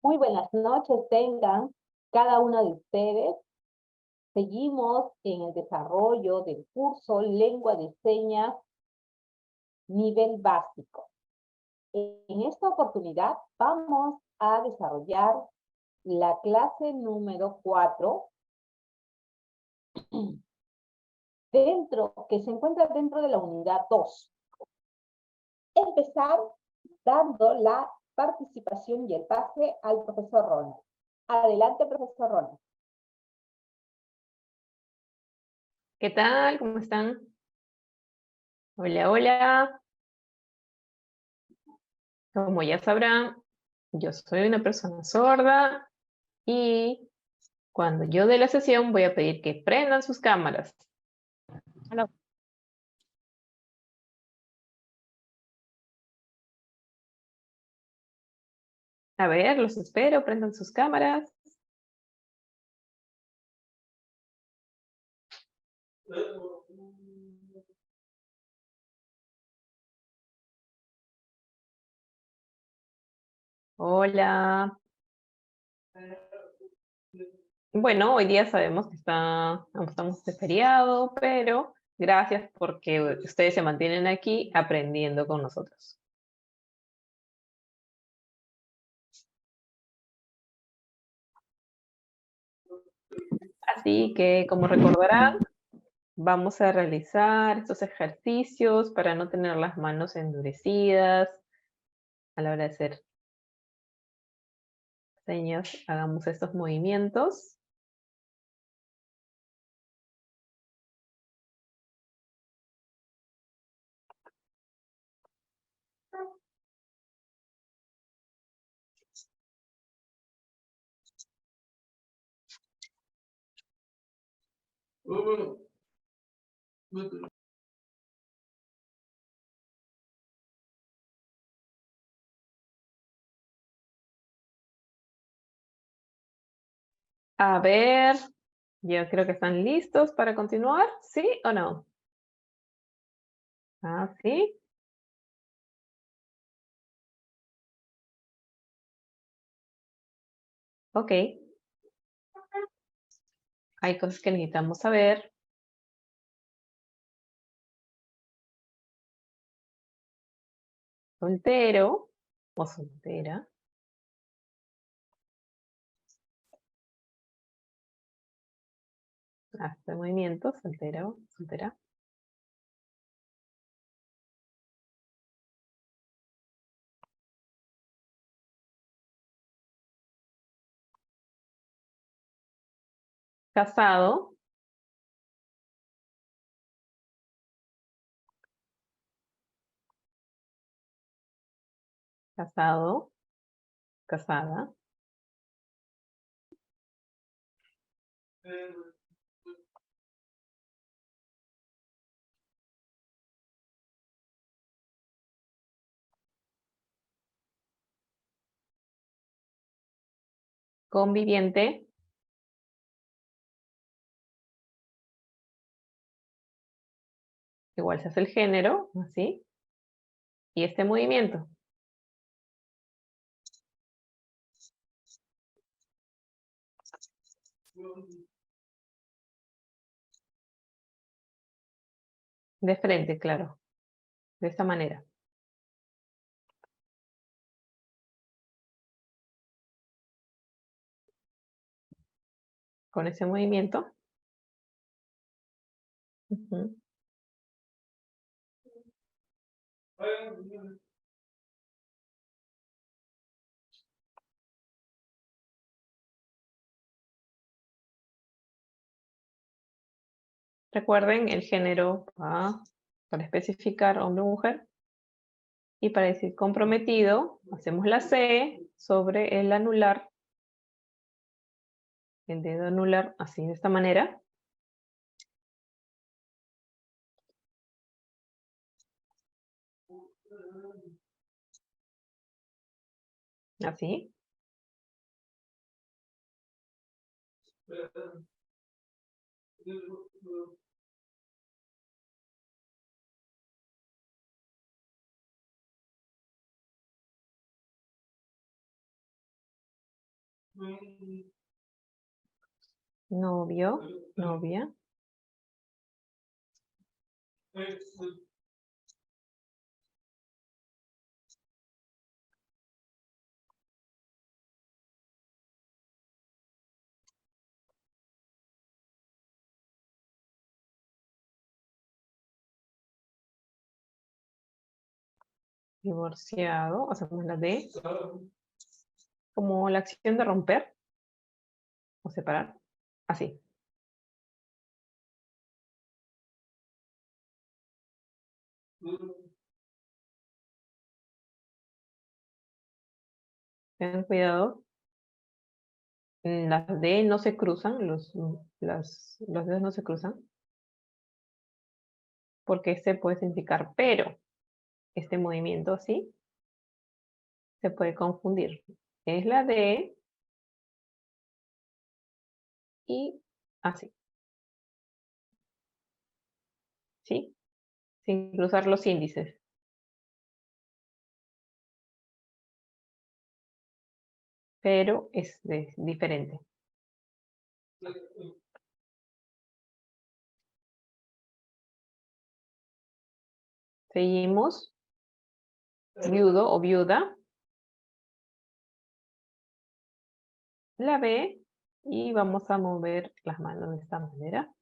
Muy buenas noches tengan cada uno de ustedes. Seguimos en el desarrollo del curso Lengua de Señas nivel básico. En esta oportunidad vamos a desarrollar la clase número 4 que se encuentra dentro de la unidad 2. Empezar dando la participación y el pase al profesor Ronald. Adelante, profesor Ronald. ¿Qué tal? ¿Cómo están? Hola, hola. Como ya sabrán, yo soy una persona sorda y cuando yo dé la sesión voy a pedir que prendan sus cámaras. Hola. A ver, los espero, prendan sus cámaras. Hola. Bueno, hoy día sabemos que estamos de feriado, pero gracias porque ustedes se mantienen aquí aprendiendo con nosotros. Así que, como recordarán, vamos a realizar estos ejercicios para no tener las manos endurecidas a la hora de hacer señas. Hagamos estos movimientos. A ver, yo creo que están listos para continuar, ¿sí o no? Ah, sí. Ok. Hay cosas que necesitamos saber. Soltero o soltera. Hace movimiento, soltero, soltera. Casado. Casado. Casada. Conviviente. Igual se hace el género, así. Y este movimiento. De frente, claro. De esta manera. Con ese movimiento. Ujú. Recuerden el género para especificar hombre o mujer. Y para decir comprometido, hacemos la C sobre el anular. El dedo anular, así de esta manera. Así. Novio, novia. Divorciado, hacemos la D. Como la acción de romper o separar. Así. Tengan cuidado. Las D no se cruzan, los dedos no se cruzan. Porque este puede significar pero. Este movimiento así se puede confundir. Es la D y así. ¿Sí? Sin cruzar los índices. Pero es diferente. Seguimos. Viudo o viuda. La B y vamos a mover las manos de esta manera.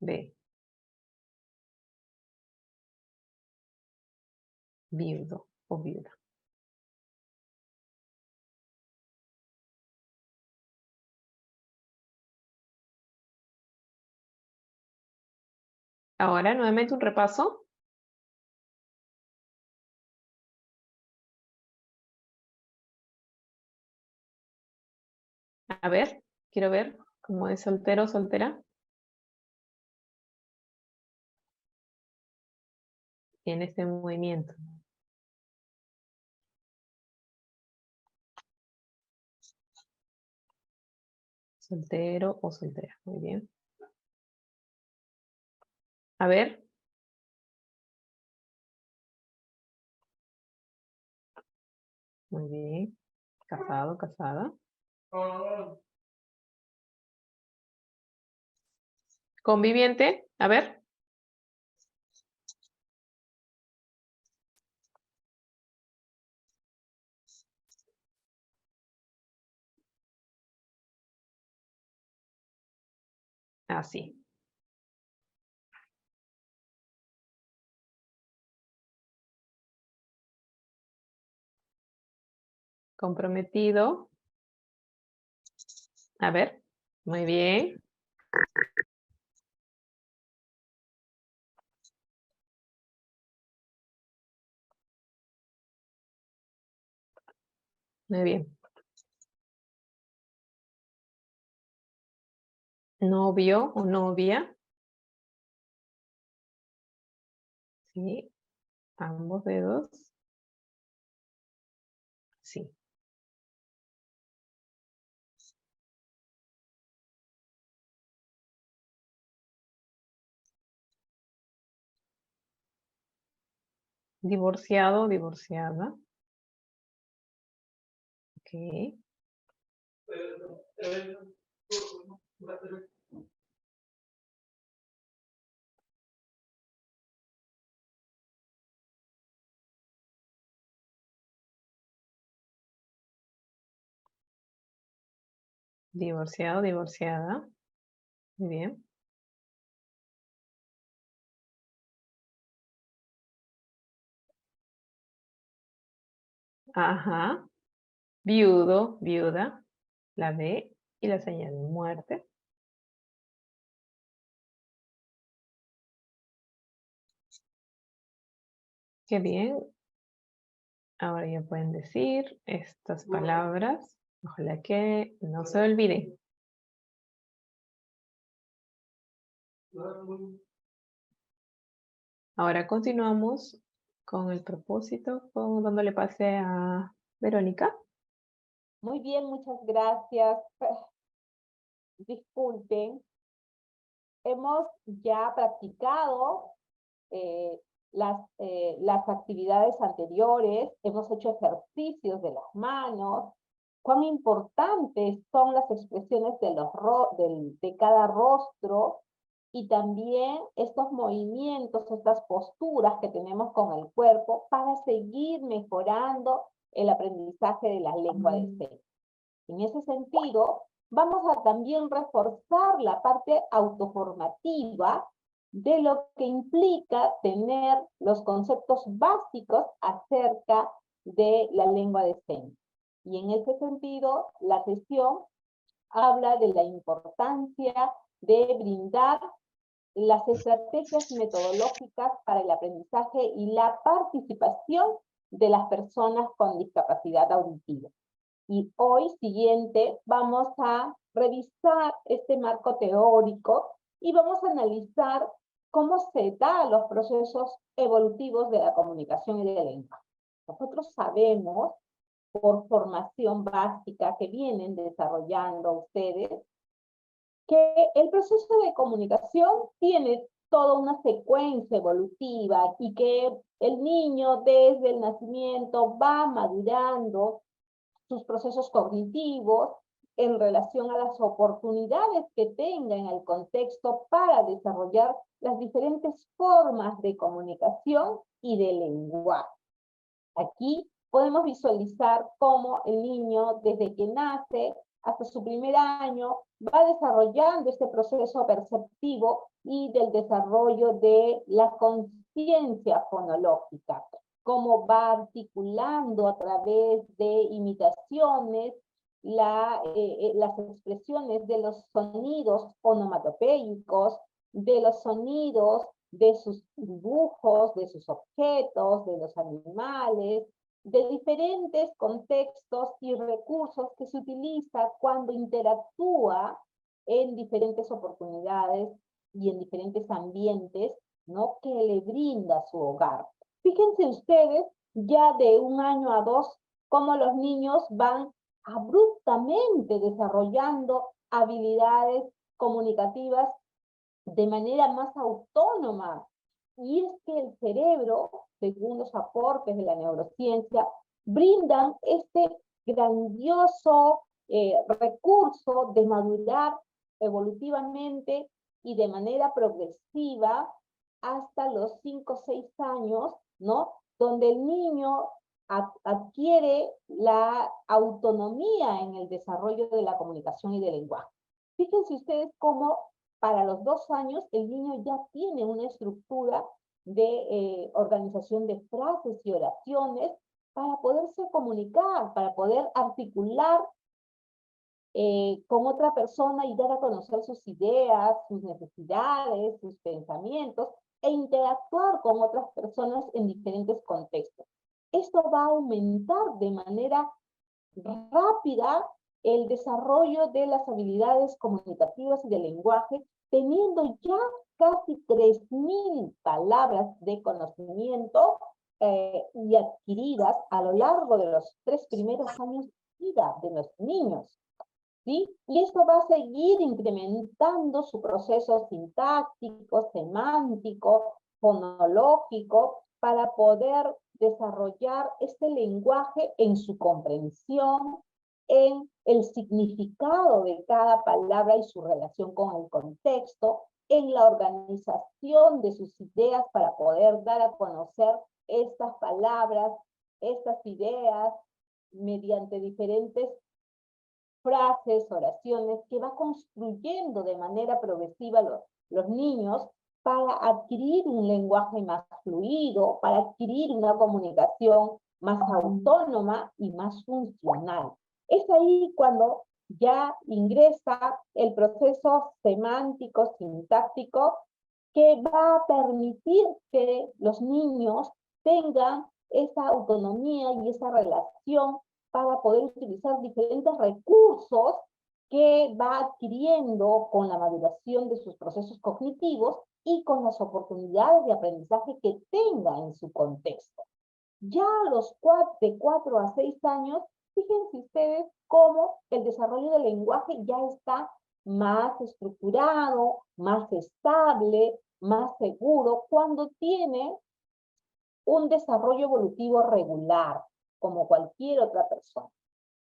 B. Viudo o viuda. Ahora nuevamente un repaso. A ver, quiero ver cómo es soltero o soltera. Tiene este movimiento. Soltero o soltera. Muy bien. A ver. Muy bien. Casado, casada. Conviviente. A ver. Así. Comprometido. A ver. Muy bien. Muy bien. Novio o novia. Sí. Ambos dedos. Sí. Divorciado, divorciada. Ok. Divorciado, divorciada. Muy bien. Ajá. Viudo, viuda. La B y la señal de muerte. Qué bien. Ahora ya pueden decir estas palabras. Ojalá que no se olviden. Ahora continuamos con el propósito, dándole pase a Verónica. Muy bien, muchas gracias. disculpen, hemos ya practicado las actividades anteriores, hemos hecho ejercicios de las manos, cuán importantes son las expresiones de cada rostro y también estos movimientos, estas posturas que tenemos con el cuerpo para seguir mejorando el aprendizaje de la lengua de señas. En ese sentido, vamos a también reforzar la parte autoformativa de lo que implica tener los conceptos básicos acerca de la lengua de señas. Y en ese sentido, la sesión habla de la importancia de brindar las estrategias metodológicas para el aprendizaje y la participación de las personas con discapacidad auditiva. Y hoy, siguiente, vamos a revisar este marco teórico y vamos a analizar cómo se dan los procesos evolutivos de la comunicación y de la lengua. Nosotros sabemos, por formación básica que vienen desarrollando ustedes, que el proceso de comunicación tiene toda una secuencia evolutiva y que el niño desde el nacimiento va madurando sus procesos cognitivos en relación a las oportunidades que tenga en el contexto para desarrollar las diferentes formas de comunicación y de lenguaje. Aquí podemos visualizar cómo el niño, desde que nace hasta su primer año, va desarrollando este proceso perceptivo y del desarrollo de la conciencia fonológica, cómo va articulando a través de imitaciones las expresiones de los sonidos onomatopéicos, de los sonidos de sus dibujos, de sus objetos, de los animales, de diferentes contextos y recursos que se utiliza cuando interactúa en diferentes oportunidades y en diferentes ambientes, ¿no?, que le brinda su hogar. Fíjense ustedes, ya de 1 año a 2, cómo los niños van abruptamente desarrollando habilidades comunicativas de manera más autónoma. Y es que el cerebro, según los aportes de la neurociencia, brindan este grandioso recurso de madurar evolutivamente y de manera progresiva hasta los 5 o 6 años, ¿no?, donde el niño adquiere la autonomía en el desarrollo de la comunicación y del lenguaje. Fíjense ustedes cómo para los 2 años el niño ya tiene una estructura de organización de frases y oraciones para poderse comunicar, para poder articular con otra persona y dar a conocer sus ideas, sus necesidades, sus pensamientos, e interactuar con otras personas en diferentes contextos. Esto va a aumentar de manera rápida el desarrollo de las habilidades comunicativas y de lenguaje, teniendo ya casi 3.000 palabras de conocimiento y adquiridas a lo largo de los 3 primeros años de vida de los niños, ¿sí? Y esto va a seguir incrementando su proceso sintáctico, semántico, fonológico, para poder desarrollar este lenguaje en su comprensión, en el significado de cada palabra y su relación con el contexto, en la organización de sus ideas para poder dar a conocer estas palabras, estas ideas, mediante diferentes frases, oraciones, que va construyendo de manera progresiva los niños para adquirir un lenguaje más fluido, para adquirir una comunicación más autónoma y más funcional. Es ahí cuando ya ingresa el proceso semántico, sintáctico, que va a permitir que los niños tengan esa autonomía y esa relación para poder utilizar diferentes recursos que va adquiriendo con la maduración de sus procesos cognitivos y con las oportunidades de aprendizaje que tenga en su contexto. Ya a los de 4 a 6 años, fíjense ustedes cómo el desarrollo del lenguaje ya está más estructurado, más estable, más seguro, cuando tiene un desarrollo evolutivo regular, como cualquier otra persona.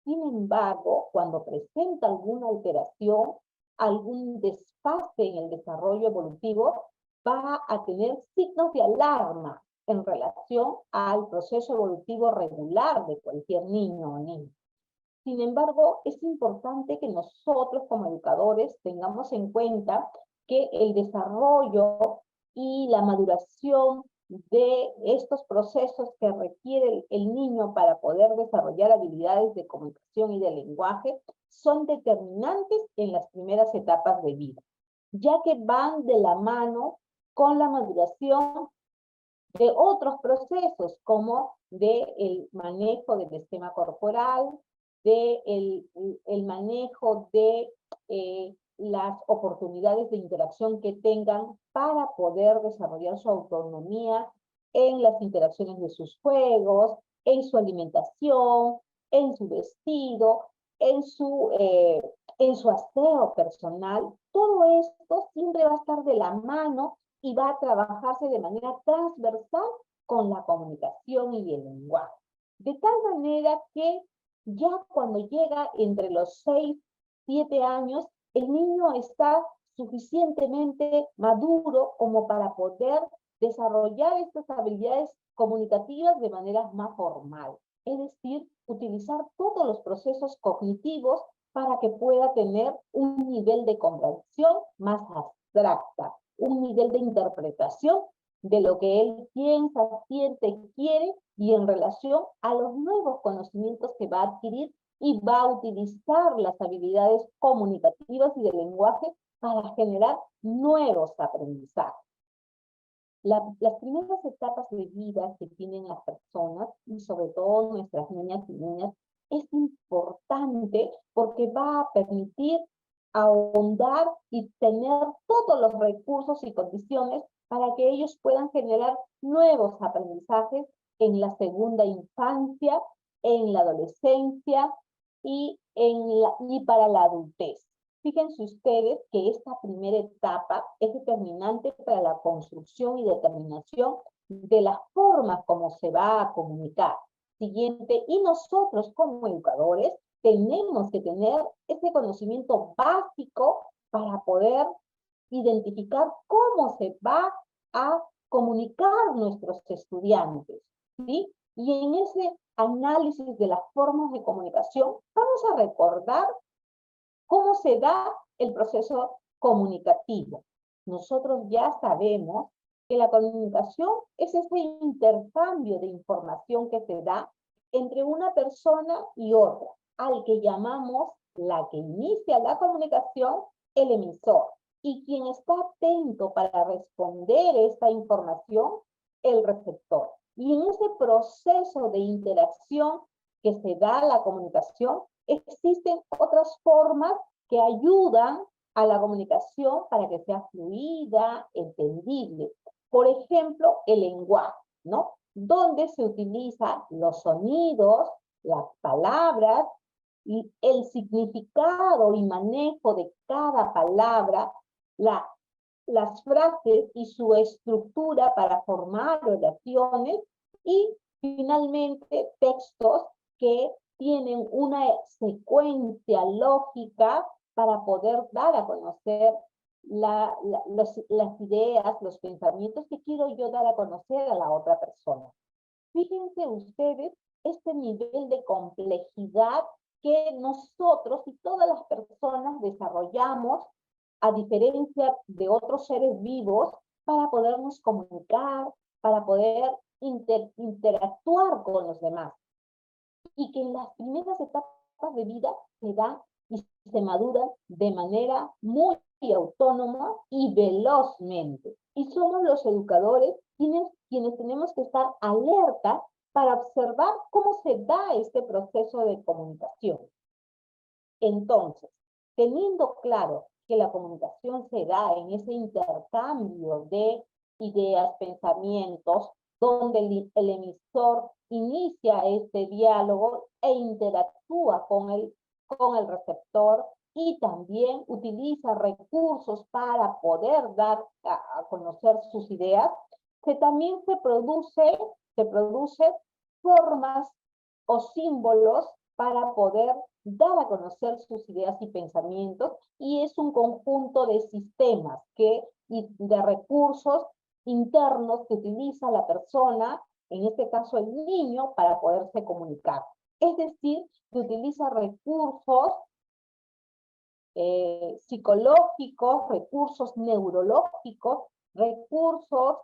Sin embargo, cuando presenta alguna alteración, algún desfase en el desarrollo evolutivo, va a tener signos de alarma en relación al proceso evolutivo regular de cualquier niño o niña. Sin embargo, es importante que nosotros como educadores tengamos en cuenta que el desarrollo y la maduración de estos procesos que requiere el niño para poder desarrollar habilidades de comunicación y de lenguaje son determinantes en las primeras etapas de vida, ya que van de la mano con la maduración de otros procesos, como el manejo del esquema corporal, el manejo de las oportunidades de interacción que tengan para poder desarrollar su autonomía en las interacciones de sus juegos, en su alimentación, en su vestido, en su aseo personal. Todo esto siempre va a estar de la mano y va a trabajarse de manera transversal con la comunicación y el lenguaje. De tal manera que ya cuando llega entre los 6, 7 años, el niño está suficientemente maduro como para poder desarrollar estas habilidades comunicativas de manera más formal. Es decir, utilizar todos los procesos cognitivos para que pueda tener un nivel de comprensión más abstracta, un nivel de interpretación de lo que él piensa, siente, quiere y en relación a los nuevos conocimientos que va a adquirir y va a utilizar las habilidades comunicativas y de lenguaje para generar nuevos aprendizajes. Las primeras etapas de vida que tienen las personas, y sobre todo nuestras niñas y niñas, es importante porque va a permitir ahondar y tener todos los recursos y condiciones para que ellos puedan generar nuevos aprendizajes en la segunda infancia, en la adolescencia y para la adultez. Fíjense ustedes que esta primera etapa es determinante para la construcción y determinación de las formas como se va a comunicar. Siguiente, y nosotros como educadores tenemos que tener ese conocimiento básico para poder identificar cómo se va a comunicar nuestros estudiantes, ¿sí? Y en ese análisis de las formas de comunicación vamos a recordar cómo se da el proceso comunicativo. Nosotros ya sabemos que la comunicación es ese intercambio de información que se da entre una persona y otra, al que llamamos la que inicia la comunicación, el emisor, y quien está atento para responder esta información, el receptor. Y en ese proceso de interacción que se da la comunicación, existen otras formas que ayudan a la comunicación para que sea fluida, entendible. Por ejemplo, el lenguaje, ¿no? Donde se utilizan los sonidos, las palabras, y el significado y manejo de cada palabra, las frases y su estructura para formar oraciones, y finalmente textos que tienen una secuencia lógica para poder dar a conocer las ideas, los pensamientos que quiero yo dar a conocer a la otra persona. Fíjense ustedes este nivel de complejidad que nosotros y todas las personas desarrollamos a diferencia de otros seres vivos para podernos comunicar, para poder interactuar con los demás. Y que en las primeras etapas de vida se dan y se maduran de manera muy autónoma y velozmente. Y somos los educadores quienes tenemos que estar alerta para observar cómo se da este proceso de comunicación. Entonces, teniendo claro que la comunicación se da en ese intercambio de ideas, pensamientos, donde el emisor inicia este diálogo e interactúa con el receptor y también utiliza recursos para poder dar a conocer sus ideas, también se produce formas o símbolos para poder dar a conocer sus ideas y pensamientos, y es un conjunto de sistemas y de recursos internos que utiliza la persona, en este caso el niño, para poderse comunicar. Es decir, que utiliza recursos psicológicos, recursos neurológicos, recursos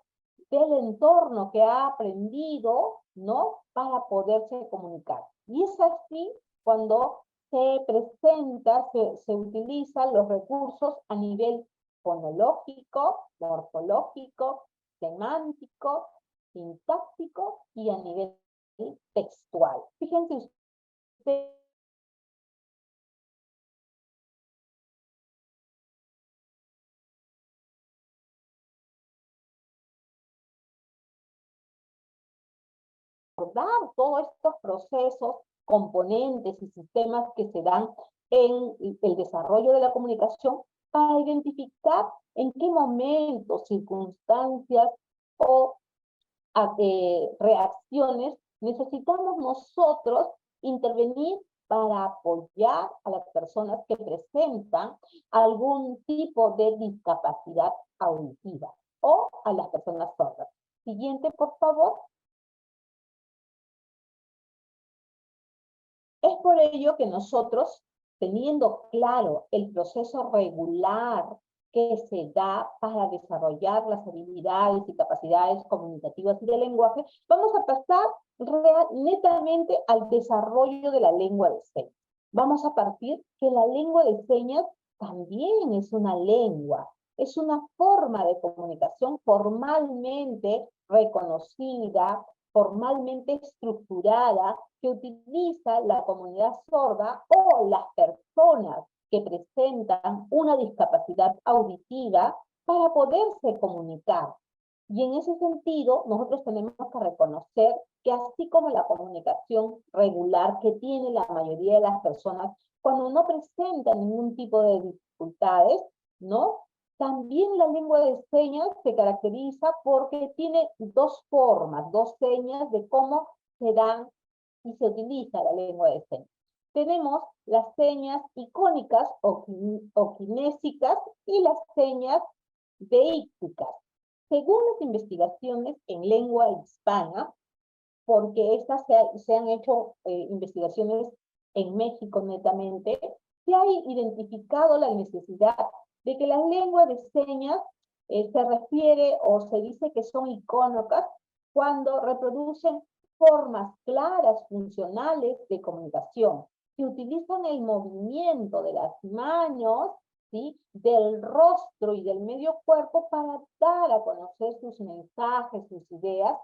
del entorno que ha aprendido, ¿no?, para poderse comunicar. Y es así cuando se presenta, se utilizan los recursos a nivel fonológico, morfológico, semántico, sintáctico y a nivel textual. Fíjense ustedes todos estos procesos, componentes y sistemas que se dan en el desarrollo de la comunicación para identificar en qué momentos, circunstancias o reacciones necesitamos nosotros intervenir para apoyar a las personas que presentan algún tipo de discapacidad auditiva o a las personas sordas. Siguiente, por favor. Es por ello que nosotros, teniendo claro el proceso regular que se da para desarrollar las habilidades y capacidades comunicativas y de lenguaje, vamos a pasar netamente al desarrollo de la lengua de señas. Vamos a partir que la lengua de señas también es una lengua, es una forma de comunicación formalmente reconocida, formalmente estructurada, que utiliza la comunidad sorda o las personas que presentan una discapacidad auditiva para poderse comunicar. Y en ese sentido, nosotros tenemos que reconocer que así como la comunicación regular que tiene la mayoría de las personas, cuando no presenta ningún tipo de dificultades, ¿no?, también la lengua de señas se caracteriza porque tiene dos formas, dos señas de cómo se dan y se utiliza la lengua de señas. Tenemos las señas icónicas o kinésicas y las señas deícticas. Según las investigaciones en lengua hispana, porque estas se han hecho investigaciones en México netamente, se ha identificado la necesidad de que las lenguas de señas se refiere o se dice que son icónicas cuando reproducen formas claras, funcionales de comunicación, que utilizan el movimiento de las manos, ¿sí?, del rostro y del medio cuerpo para dar a conocer sus mensajes, sus ideas,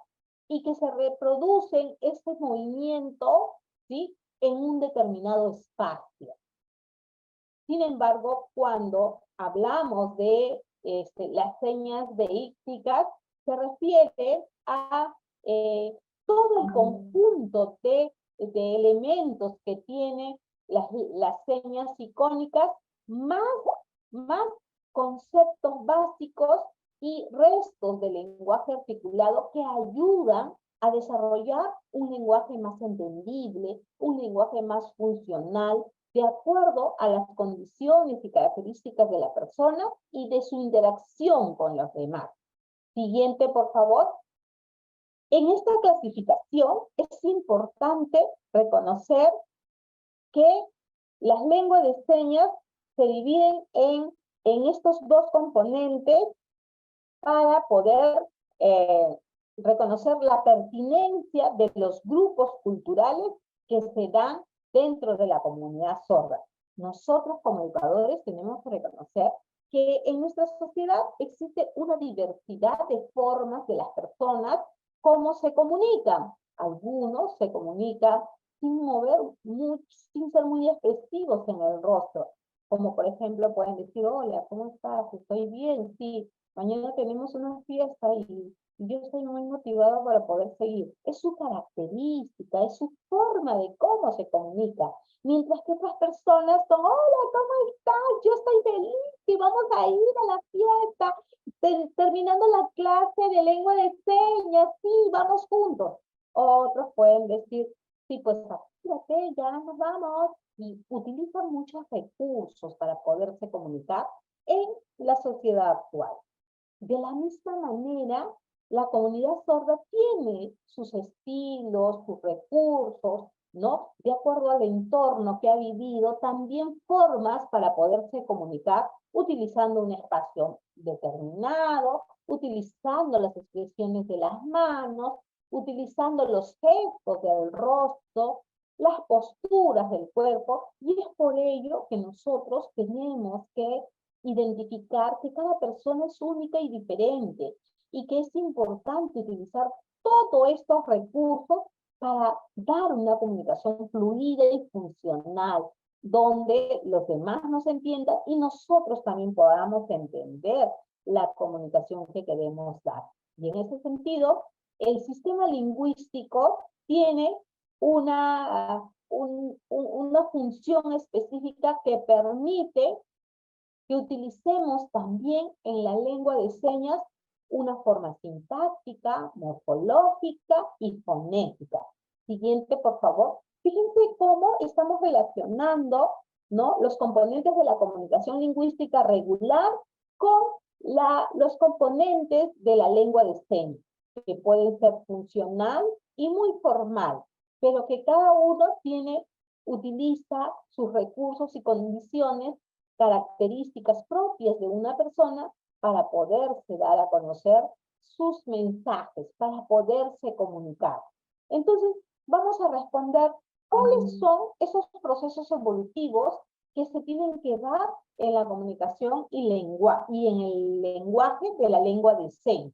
y que se reproducen ese movimiento, ¿sí?, en un determinado espacio. Sin embargo, cuando hablamos de las señas deícticas, se refiere a todo el conjunto de elementos que tienen las señas icónicas, más conceptos básicos y restos del lenguaje articulado que ayudan a desarrollar un lenguaje más entendible, un lenguaje más funcional, de acuerdo a las condiciones y características de la persona y de su interacción con los demás. Siguiente, por favor. En esta clasificación es importante reconocer que las lenguas de señas se dividen en estos dos componentes para poder reconocer la pertinencia de los grupos culturales que se dan dentro de la comunidad sorda. Nosotros como educadores tenemos que reconocer que en nuestra sociedad existe una diversidad de formas de las personas cómo se comunican. Algunos se comunican sin ser muy expresivos en el rostro, como por ejemplo pueden decir: hola, ¿cómo estás? Estoy bien, sí. Mañana tenemos una fiesta y yo estoy muy motivado para poder seguir. Es su característica, es su forma de cómo se comunica. Mientras que otras personas son, hola, ¿cómo estás? Yo estoy feliz y vamos a ir a la fiesta. Terminando la clase de lengua de señas, sí, vamos juntos. Otros pueden decir, sí, pues apúrate, ya nos vamos. Y utilizan muchos recursos para poderse comunicar en la sociedad actual. De la misma manera, la comunidad sorda tiene sus estilos, sus recursos, ¿no? De acuerdo al entorno que ha vivido, también formas para poderse comunicar utilizando un espacio determinado, utilizando las expresiones de las manos, utilizando los gestos del rostro, las posturas del cuerpo, y es por ello que nosotros tenemos que identificar que cada persona es única y diferente y que es importante utilizar todos estos recursos para dar una comunicación fluida y funcional, donde los demás nos entiendan y nosotros también podamos entender la comunicación que queremos dar. Y en ese sentido, el sistema lingüístico tiene una función específica que permite que utilicemos también en la lengua de señas una forma sintáctica, morfológica y fonética. Siguiente, por favor. Fíjense cómo estamos relacionando, ¿no?, los componentes de la comunicación lingüística regular con los componentes de la lengua de señas, que pueden ser funcional y muy formal, pero que cada uno utiliza sus recursos y condiciones, características propias de una persona para poderse dar a conocer sus mensajes, para poderse comunicar. Entonces, vamos a responder cuáles son esos procesos evolutivos que se tienen que dar en la comunicación y en el lenguaje de la lengua de señas.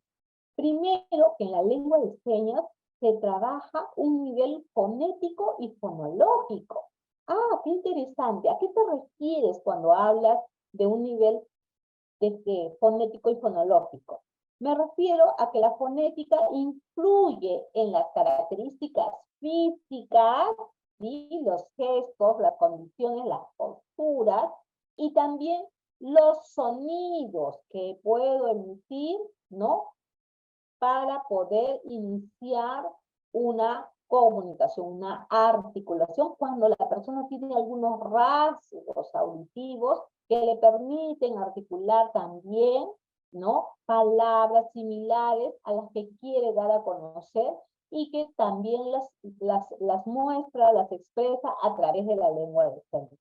Primero, que en la lengua de señas se trabaja un nivel fonético y fonológico. Ah, qué interesante. ¿A qué te refieres cuando hablas de un nivel fonético y fonológico? Me refiero a que la fonética influye en las características físicas, ¿sí?, los gestos, las condiciones, las posturas, y también los sonidos que puedo emitir, ¿no?, para poder iniciar una comunicación, una articulación, cuando la persona tiene algunos rasgos auditivos que le permiten articular también, ¿no?, palabras similares a las que quiere dar a conocer y que también las muestra, las expresa a través de la lengua de señas.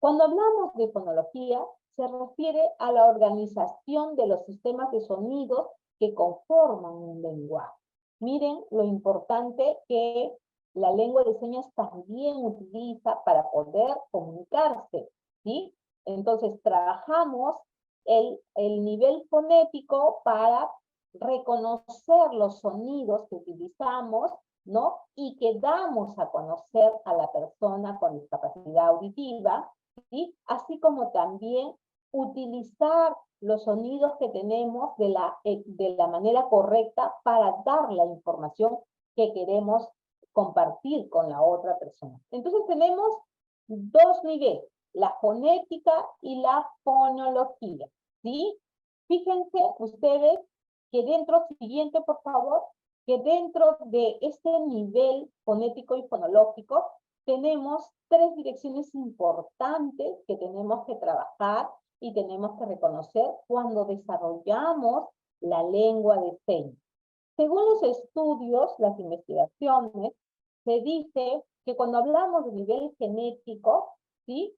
Cuando hablamos de fonología, se refiere a la organización de los sistemas de sonidos que conforman un lenguaje. Miren lo importante que la lengua de señas también utiliza para poder comunicarse, ¿sí? Entonces, trabajamos el nivel fonético para reconocer los sonidos que utilizamos, ¿no?, y que damos a conocer a la persona con discapacidad auditiva, ¿sí?, así como también utilizar los sonidos que tenemos de la manera correcta para dar la información que queremos compartir con la otra persona. Entonces tenemos dos niveles, la fonética y la fonología, ¿sí? Fíjense ustedes que siguiente por favor, que dentro de este nivel fonético y fonológico tenemos tres direcciones importantes que tenemos que trabajar y tenemos que reconocer cuando desarrollamos la lengua de señas. Según los estudios, las investigaciones, se dice que cuando hablamos de nivel genético, ¿sí?,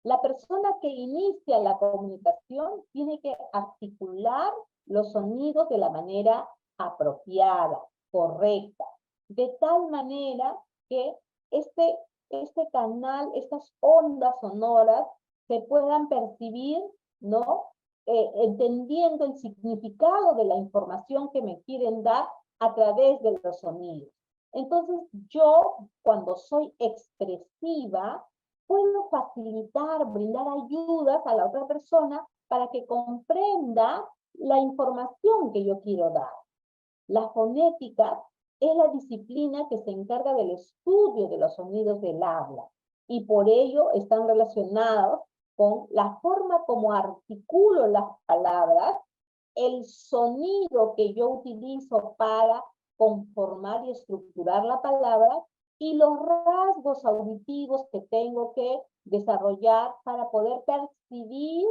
la persona que inicia la comunicación tiene que articular los sonidos de la manera apropiada, correcta, de tal manera que este canal, estas ondas sonoras se puedan percibir, ¿no?, entendiendo el significado de la información que me quieren dar a través de los sonidos. Entonces, yo, cuando soy expresiva, puedo facilitar, brindar ayudas a la otra persona para que comprenda la información que yo quiero dar. La fonética es la disciplina que se encarga del estudio de los sonidos del habla y por ello están relacionados con la forma como articulo las palabras, el sonido que yo utilizo para conformar y estructurar la palabra y los rasgos auditivos que tengo que desarrollar para poder percibir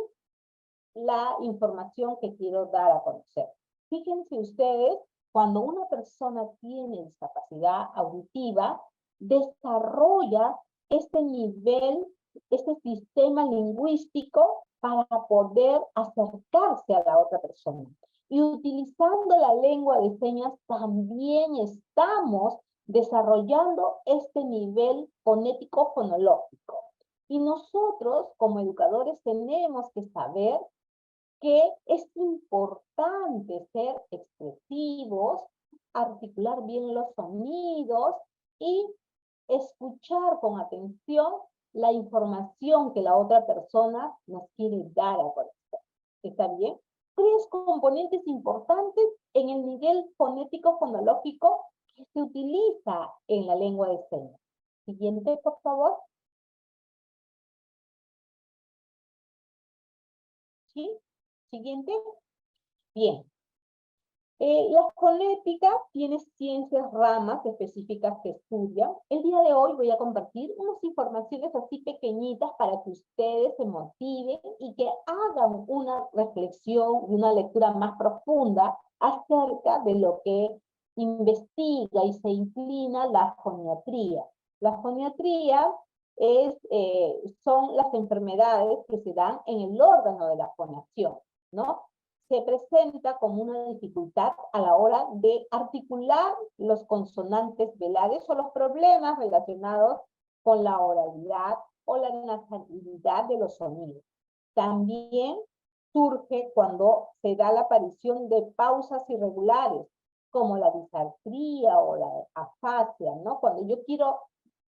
la información que quiero dar a conocer. Fíjense ustedes, cuando una persona tiene discapacidad auditiva, desarrolla este nivel, este sistema lingüístico para poder acercarse a la otra persona. Y utilizando la lengua de señas también estamos desarrollando este nivel fonético fonológico. Y nosotros, como educadores, tenemos que saber que es importante ser expresivos, articular bien los sonidos y escuchar con atención la información que la otra persona nos quiere dar a conocer. ¿Está bien? 3 componentes importantes en el nivel fonético fonológico que se utiliza en la lengua de señas. Siguiente, por favor. ¿Sí? Siguiente. Bien. La fonética tiene ciencias, ramas específicas que estudian. El día de hoy voy a compartir unas informaciones así pequeñitas para que ustedes se motiven y que hagan una reflexión y una lectura más profunda acerca de lo que investiga y se inclina la foniatría. La foniatría son las enfermedades que se dan en el órgano de la fonación, ¿no? Se presenta como una dificultad a la hora de articular los consonantes velades o los problemas relacionados con la oralidad o la nasalidad de los sonidos. También surge cuando se da la aparición de pausas irregulares, como la disartría o la afasia, ¿no? Cuando yo quiero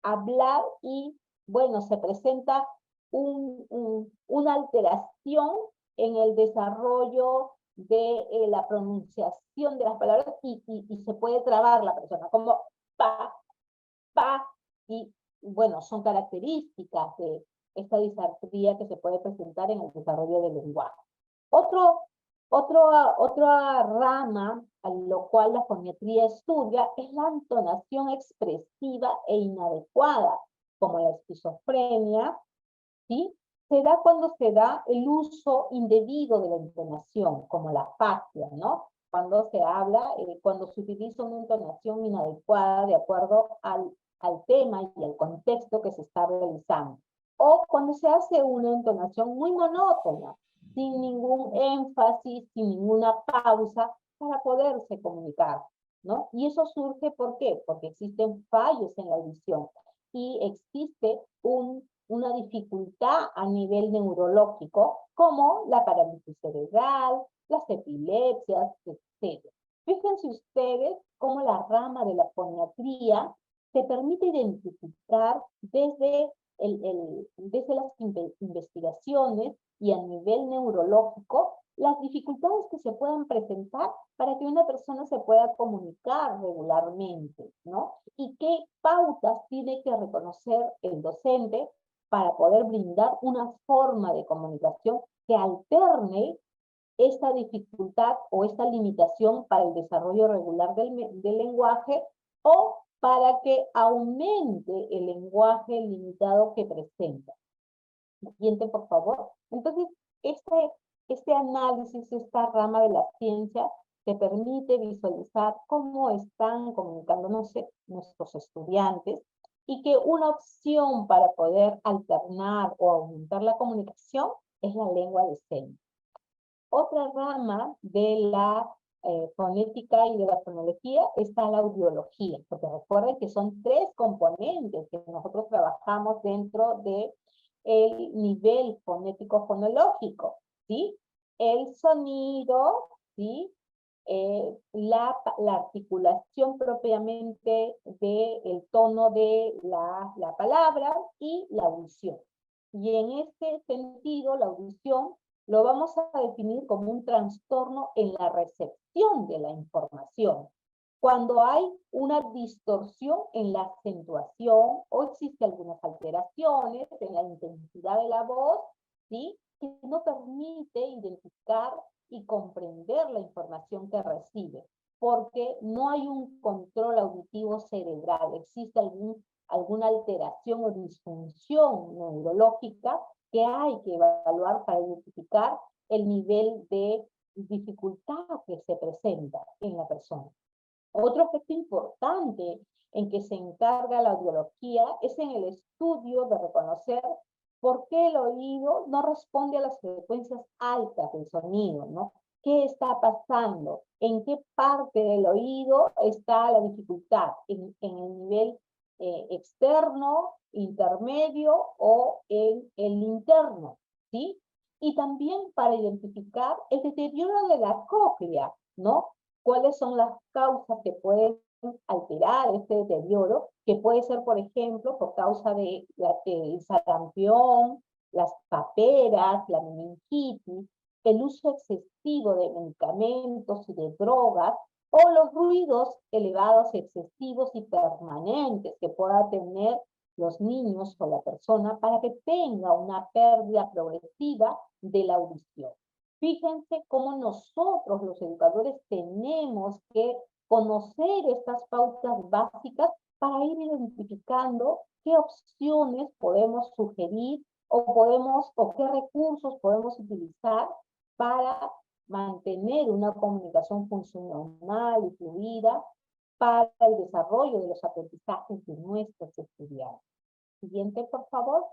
hablar y, bueno, se presenta una alteración en el desarrollo de la pronunciación de las palabras y se puede trabar la persona, como pa, y bueno, son características de esta disartría que se puede presentar en el desarrollo del lenguaje. Otra rama a lo cual la foniatría estudia es la entonación expresiva e inadecuada, como la esquizofrenia, ¿sí? Se da cuando se da el uso indebido de la entonación, como la afasia, ¿no? Cuando se habla, cuando se utiliza una entonación inadecuada de acuerdo al tema y al contexto que se está realizando. O cuando se hace una entonación muy monótona, sin ningún énfasis, sin ninguna pausa, para poderse comunicar, ¿no? Y eso surge, ¿por qué? Porque existen fallos en la audición y existe una dificultad a nivel neurológico, como la parálisis cerebral, las epilepsias, etc. Fíjense ustedes cómo la rama de la foniatría te permite identificar desde las investigaciones y a nivel neurológico las dificultades que se puedan presentar para que una persona se pueda comunicar regularmente, ¿no? Y qué pautas tiene que reconocer el docente para poder brindar una forma de comunicación que alterne esta dificultad o esta limitación para el desarrollo regular del lenguaje o para que aumente el lenguaje limitado que presenta. Siguiente, por favor. Entonces, este análisis, esta rama de la ciencia, te permite visualizar cómo están comunicándose nuestros estudiantes y que una opción para poder alternar o aumentar la comunicación es la lengua de señas. Otra rama de la fonética y de la fonología está la audiología, porque recuerden que son 3 componentes que nosotros trabajamos dentro de el nivel fonético fonológico, ¿sí? El sonido, ¿sí? La articulación propiamente del tono de la palabra y la audición. Y en este sentido, la audición lo vamos a definir como un trastorno en la recepción de la información. Cuando hay una distorsión en la acentuación o existe algunas alteraciones en la intensidad de la voz, ¿sí?, que no permite identificar y comprender la información que recibe, porque no hay un control auditivo cerebral, existe alguna alteración o disfunción neurológica que hay que evaluar para identificar el nivel de dificultad que se presenta en la persona. Otro aspecto importante en que se encarga la audiología es en el estudio de reconocer por qué el oído no responde a las frecuencias altas del sonido, ¿no? ¿Qué está pasando? ¿En qué parte del oído está la dificultad? ¿En el nivel externo, intermedio o en el interno? ¿Sí? Y también para identificar el deterioro de la cóclea, ¿no? ¿Cuáles son las causas que pueden alterar este deterioro? Que puede ser, por ejemplo, por causa de el sarampión, las paperas, la meningitis, el uso excesivo de medicamentos y de drogas, o los ruidos elevados, excesivos y permanentes que pueda tener los niños o la persona para que tenga una pérdida progresiva de la audición. Fíjense cómo nosotros, los educadores, tenemos que conocer estas pautas básicas para ir identificando qué opciones podemos sugerir o qué recursos podemos utilizar para mantener una comunicación funcional y fluida para el desarrollo de los aprendizajes de nuestros estudiantes. Siguiente, por favor.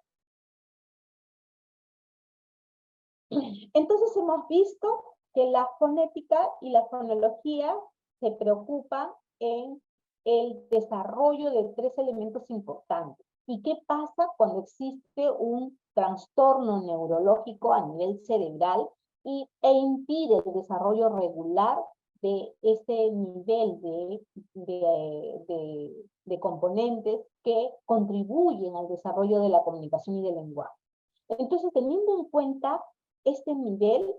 Entonces hemos visto que la fonética y la fonología se preocupan en el desarrollo de tres elementos importantes. ¿Y qué pasa cuando existe un trastorno neurológico a nivel cerebral e impide el desarrollo regular de ese nivel de componentes que contribuyen al desarrollo de la comunicación y del lenguaje? Entonces, teniendo en cuenta este nivel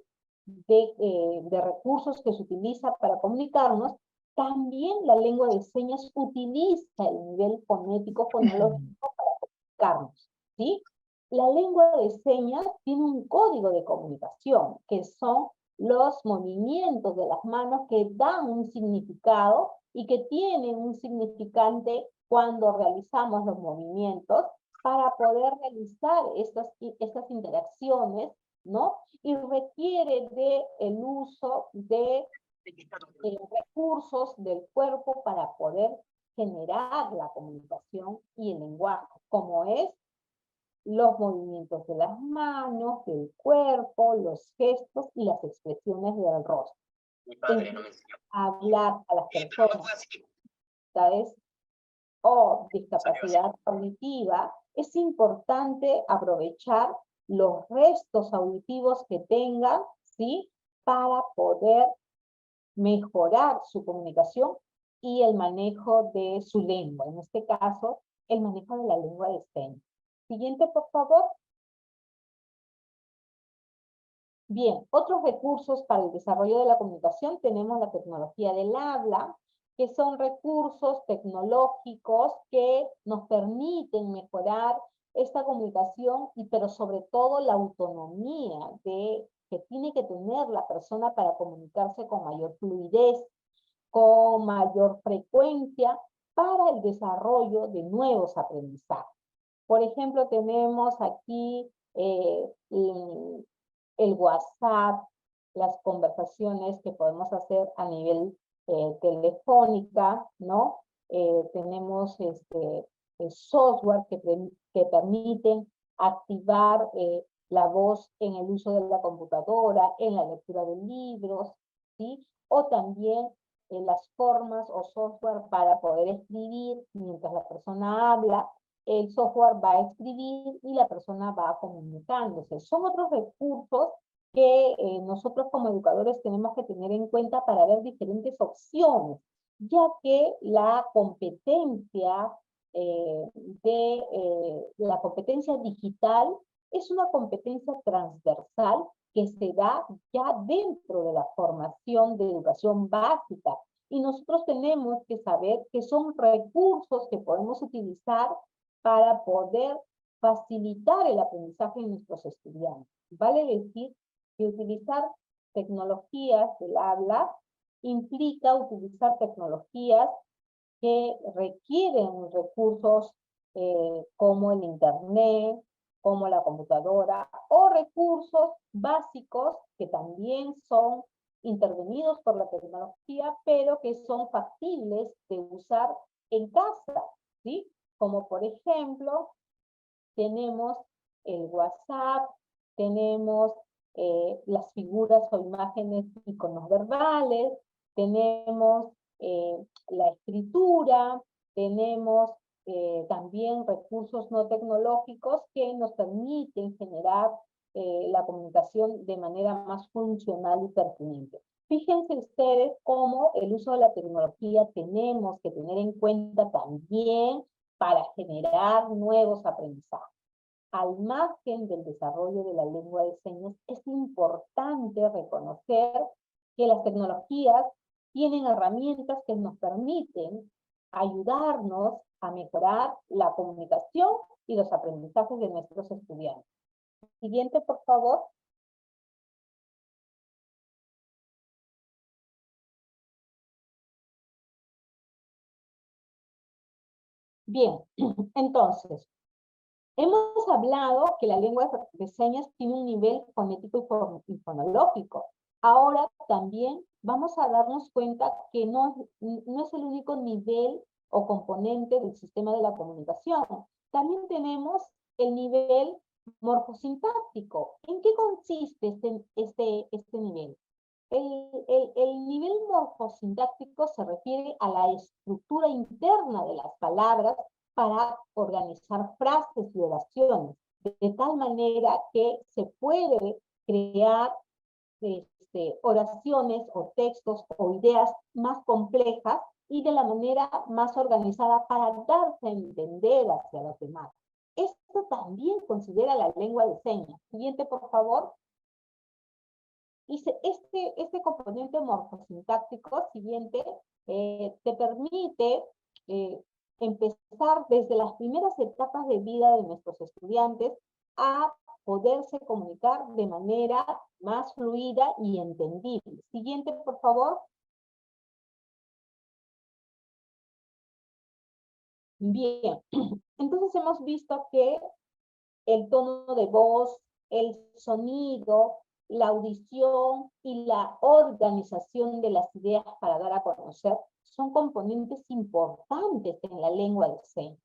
de recursos que se utiliza para comunicarnos, también la lengua de señas utiliza el nivel fonético, fonológico para comunicarnos, ¿sí? La lengua de señas tiene un código de comunicación, que son los movimientos de las manos que dan un significado y que tienen un significante cuando realizamos los movimientos para poder realizar estas interacciones, ¿no? Y requiere el uso de recursos del cuerpo para poder generar la comunicación y el lenguaje, como es los movimientos de las manos, del cuerpo, los gestos y las expresiones del rostro. Hablar a las personas, ¿sabes?, o discapacidad auditiva, es importante aprovechar los restos auditivos que tengan, ¿sí?, para poder mejorar su comunicación y el manejo de su lengua, en este caso, el manejo de la lengua de señas. Siguiente, por favor. Bien, otros recursos para el desarrollo de la comunicación tenemos la tecnología del habla, que son recursos tecnológicos que nos permiten mejorar esta comunicación, pero sobre todo la autonomía que tiene que tener la persona para comunicarse con mayor fluidez, con mayor frecuencia, para el desarrollo de nuevos aprendizajes. Por ejemplo, tenemos aquí el WhatsApp, las conversaciones que podemos hacer a nivel telefónica, ¿no? Tenemos software que permiten activar la voz en el uso de la computadora, en la lectura de libros, ¿sí? O también las formas o software para poder escribir mientras la persona habla. El software va a escribir y la persona va comunicándose. Son otros recursos que nosotros como educadores tenemos que tener en cuenta para ver diferentes opciones, ya que la competencia la competencia digital es una competencia transversal que se da ya dentro de la formación de educación básica. Y nosotros tenemos que saber que son recursos que podemos utilizar para poder facilitar el aprendizaje de nuestros estudiantes. Vale decir que utilizar tecnologías del habla implica utilizar tecnologías que requieren recursos como el internet, como la computadora, o recursos básicos que también son intervenidos por la tecnología, pero que son factibles de usar en casa, ¿sí? Como por ejemplo, tenemos el WhatsApp, tenemos las figuras o imágenes, iconos verbales, tenemos la escritura, tenemos también recursos no tecnológicos que nos permiten generar la comunicación de manera más funcional y pertinente. Fíjense ustedes cómo el uso de la tecnología tenemos que tener en cuenta también para generar nuevos aprendizajes. Al margen del desarrollo de la lengua de señas, es importante reconocer que las tecnologías tienen herramientas que nos permiten ayudarnos a mejorar la comunicación y los aprendizajes de nuestros estudiantes. Siguiente, por favor. Bien, entonces, hemos hablado que la lengua de señas tiene un nivel fonético y fonológico. Ahora también vamos a darnos cuenta que no es el único nivel o componente del sistema de la comunicación. También tenemos el nivel morfosintáctico. ¿En qué consiste este nivel? El nivel morfosintáctico se refiere a la estructura interna de las palabras para organizar frases y oraciones, de tal manera que se puede crear oraciones o textos o ideas más complejas y de la manera más organizada para darse a entender hacia los demás. Esto también considera la lengua de señas. Siguiente, por favor. Dice, este componente morfosintáctico siguiente te permite empezar desde las primeras etapas de vida de nuestros estudiantes a poderse comunicar de manera más fluida y entendible. Siguiente, por favor. Bien, entonces hemos visto que el tono de voz, el sonido, la audición y la organización de las ideas para dar a conocer son componentes importantes en la lengua de señas.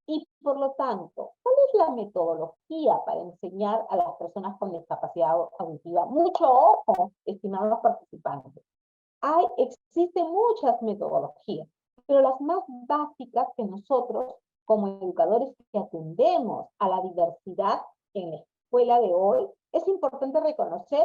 Y por lo tanto, ¿cuál es la metodología para enseñar a las personas con discapacidad auditiva? Mucho ojo, estimados participantes. Existen muchas metodologías, pero las más básicas que nosotros, como educadores que atendemos a la diversidad en la escuela de hoy, es importante reconocer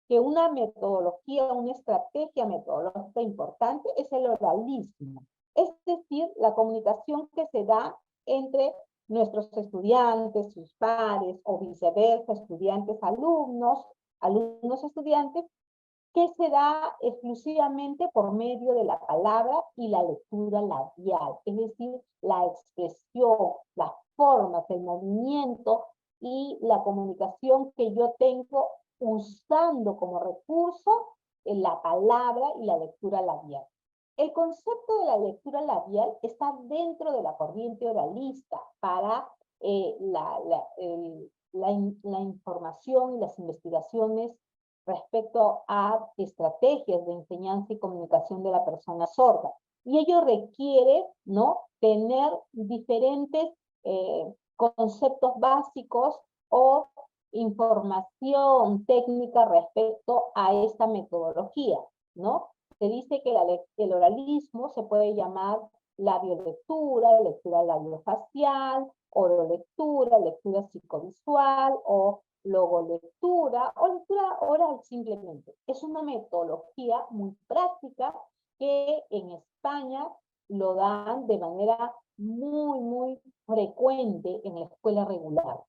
que una metodología, una estrategia metodológica importante es el oralismo, es decir, la comunicación que se da entre nuestros estudiantes, sus pares, o viceversa, estudiantes, alumnos, estudiantes, que se da exclusivamente por medio de la palabra y la lectura labial, es decir, la expresión, las formas, el movimiento y la comunicación que yo tengo usando como recurso la palabra y la lectura labial. El concepto de la lectura labial está dentro de la corriente oralista para la información y las investigaciones respecto a estrategias de enseñanza y comunicación de la persona sorda. Y ello requiere, ¿no?, tener diferentes conceptos básicos o información técnica respecto a esta metodología, ¿no? Se dice que el oralismo se puede llamar labiolectura, lectura labiofacial, orolectura, lectura psicovisual o logolectura o lectura oral simplemente. Es una metodología muy práctica que en España lo dan de manera muy frecuente en la escuela regular.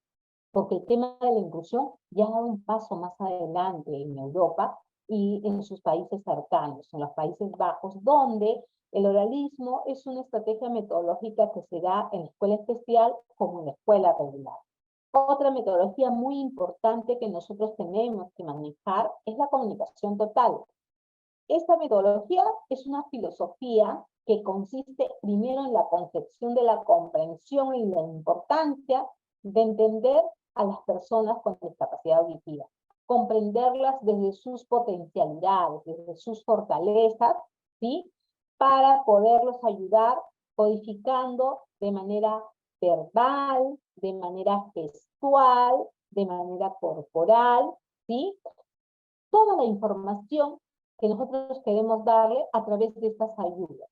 porque el tema de la inclusión ya ha dado un paso más adelante en Europa y en sus países cercanos, en los Países Bajos, donde el oralismo es una estrategia metodológica que se da en la escuela especial como en la escuela regular. Otra metodología muy importante que nosotros tenemos que manejar es la comunicación total. Esta metodología es una filosofía que consiste primero en la concepción de la comprensión y la importancia de entender a las personas con discapacidad auditiva, comprenderlas desde sus potencialidades, desde sus fortalezas, ¿sí? Para poderlos ayudar codificando de manera verbal, de manera gestual, de manera corporal, ¿sí? Toda la información que nosotros queremos darle a través de estas ayudas.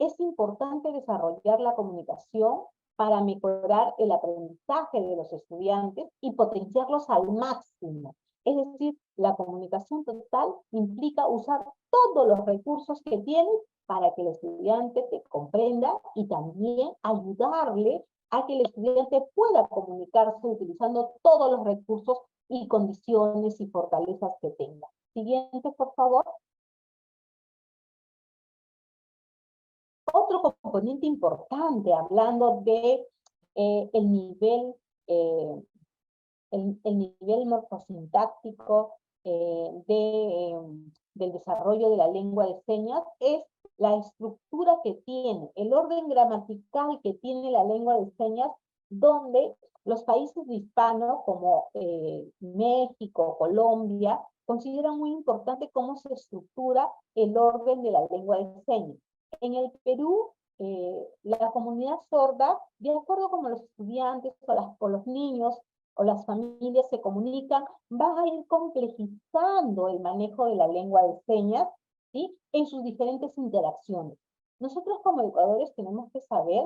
Es importante desarrollar la comunicación para mejorar el aprendizaje de los estudiantes y potenciarlos al máximo. Es decir, la comunicación total implica usar todos los recursos que tienes para que el estudiante te comprenda y también ayudarle a que el estudiante pueda comunicarse utilizando todos los recursos y condiciones y fortalezas que tenga. Siguiente, por favor. Otro componente importante, hablando de el nivel morfosintáctico del desarrollo de la lengua de señas, es la estructura que tiene, el orden gramatical que tiene la lengua de señas, donde los países hispanos como México, Colombia, consideran muy importante cómo se estructura el orden de la lengua de señas. En el Perú, la comunidad sorda, de acuerdo como los estudiantes o los niños o las familias se comunican, van a ir complejizando el manejo de la lengua de señas, ¿sí? En sus diferentes interacciones. Nosotros como educadores tenemos que saber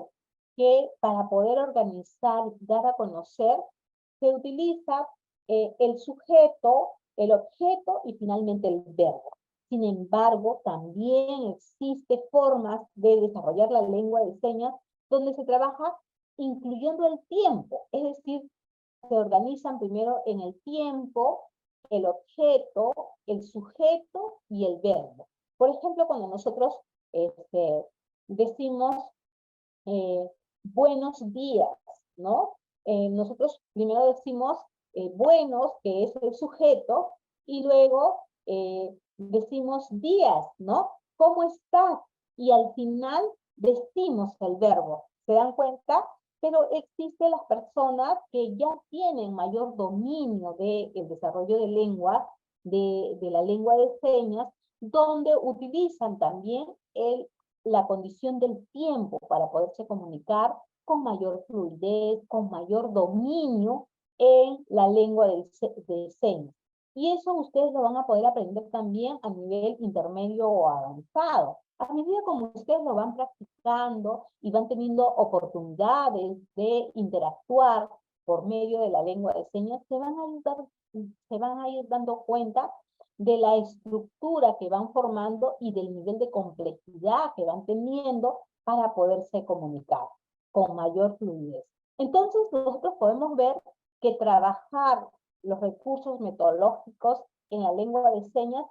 que para poder organizar y dar a conocer, se utiliza el sujeto, el objeto y finalmente el verbo. Sin embargo, también existen formas de desarrollar la lengua de señas donde se trabaja incluyendo el tiempo, es decir, se organizan primero en el tiempo, el objeto, el sujeto y el verbo. Por ejemplo, cuando nosotros decimos buenos días, ¿no? Nosotros primero decimos buenos, que es el sujeto, y luego decimos días, ¿no? ¿Cómo estás? Y al final decimos el verbo. ¿Se dan cuenta? Pero existen las personas que ya tienen mayor dominio del desarrollo de lengua, de la lengua de señas, donde utilizan también la condición del tiempo para poderse comunicar con mayor fluidez, con mayor dominio en la lengua de señas. Y eso ustedes lo van a poder aprender también a nivel intermedio o avanzado. A medida como ustedes lo van practicando y van teniendo oportunidades de interactuar por medio de la lengua de señas, se van a ir dando cuenta de la estructura que van formando y del nivel de complejidad que van teniendo para poderse comunicar con mayor fluidez. Entonces, nosotros podemos ver que trabajar los recursos metodológicos en la lengua de señas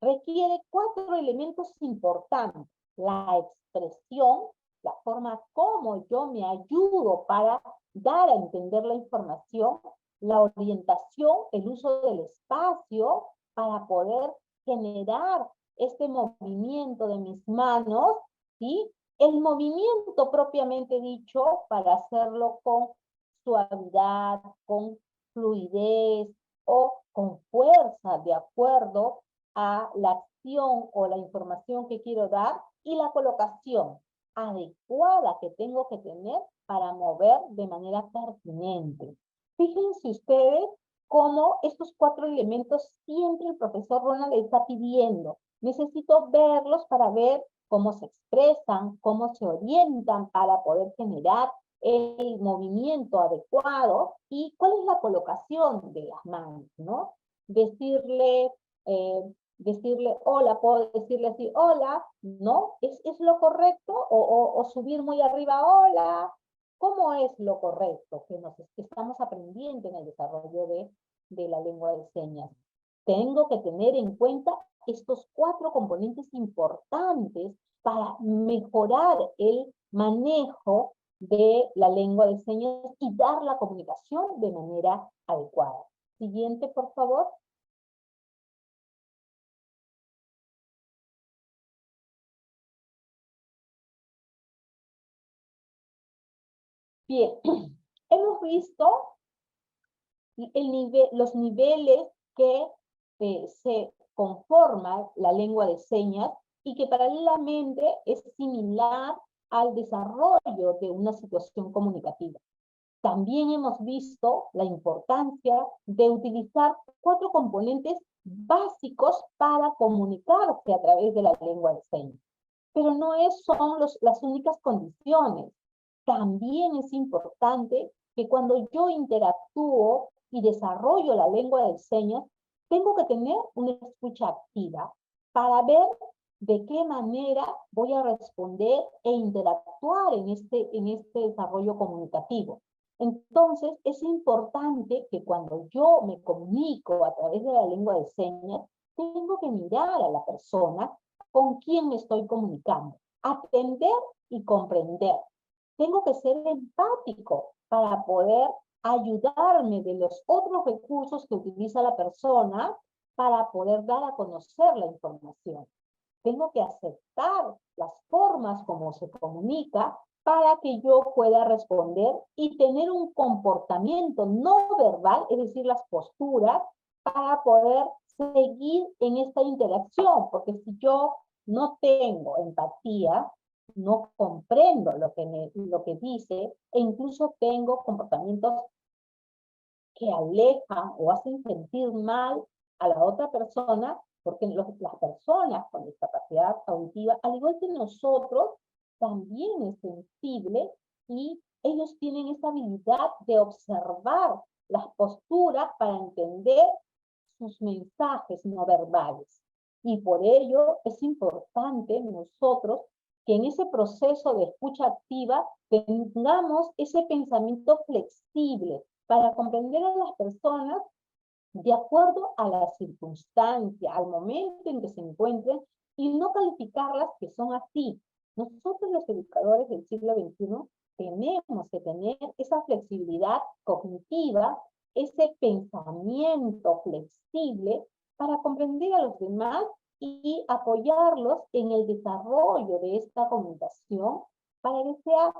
requiere 4 elementos importantes: la expresión, la forma como yo me ayudo para dar a entender la información, la orientación, el uso del espacio para poder generar este movimiento de mis manos, ¿sí? El movimiento propiamente dicho para hacerlo con suavidad, con fluidez o con fuerza de acuerdo a la acción o la información que quiero dar, y la colocación adecuada que tengo que tener para mover de manera pertinente. Fíjense ustedes cómo estos 4 elementos siempre el profesor Ronald les está pidiendo. Necesito verlos para ver cómo se expresan, cómo se orientan para poder generar el movimiento adecuado y cuál es la colocación de las manos, ¿no? Decirle hola, puedo decirle así, hola, ¿no? ¿Es lo correcto? O subir muy arriba, hola, ¿Cómo es lo correcto que estamos aprendiendo en el desarrollo de la lengua de señas? Tengo que tener en cuenta estos 4 componentes importantes para mejorar el manejo de la lengua de señas y dar la comunicación de manera adecuada. Siguiente, por favor. Bien, hemos visto los niveles que se conforma la lengua de señas y que paralelamente es similar al desarrollo de una situación comunicativa. También hemos visto la importancia de utilizar 4 componentes básicos para comunicarse a través de la lengua de señas. Pero no son las únicas condiciones. También es importante que cuando yo interactúo y desarrollo la lengua de señas, tengo que tener una escucha activa para ver de qué manera voy a responder e interactuar en este desarrollo comunicativo. Entonces, es importante que cuando yo me comunico a través de la lengua de señas, tengo que mirar a la persona con quien me estoy comunicando, atender y comprender. Tengo que ser empático para poder ayudarme de los otros recursos que utiliza la persona para poder dar a conocer la información. Tengo que aceptar las formas como se comunica para que yo pueda responder y tener un comportamiento no verbal, es decir, las posturas, para poder seguir en esta interacción, porque si yo no tengo empatía, no comprendo lo que dice, e incluso tengo comportamientos que alejan o hacen sentir mal a la otra persona, porque las personas con discapacidad auditiva, al igual que nosotros, también es sensible y ellos tienen esa habilidad de observar las posturas para entender sus mensajes no verbales. Y por ello es importante nosotros que en ese proceso de escucha activa tengamos ese pensamiento flexible para comprender a las personas de acuerdo a la circunstancia, al momento en que se encuentren y no calificarlas que son así. Nosotros los educadores del siglo XXI tenemos que tener esa flexibilidad cognitiva, ese pensamiento flexible para comprender a los demás y apoyarlos en el desarrollo de esta comunicación para que sea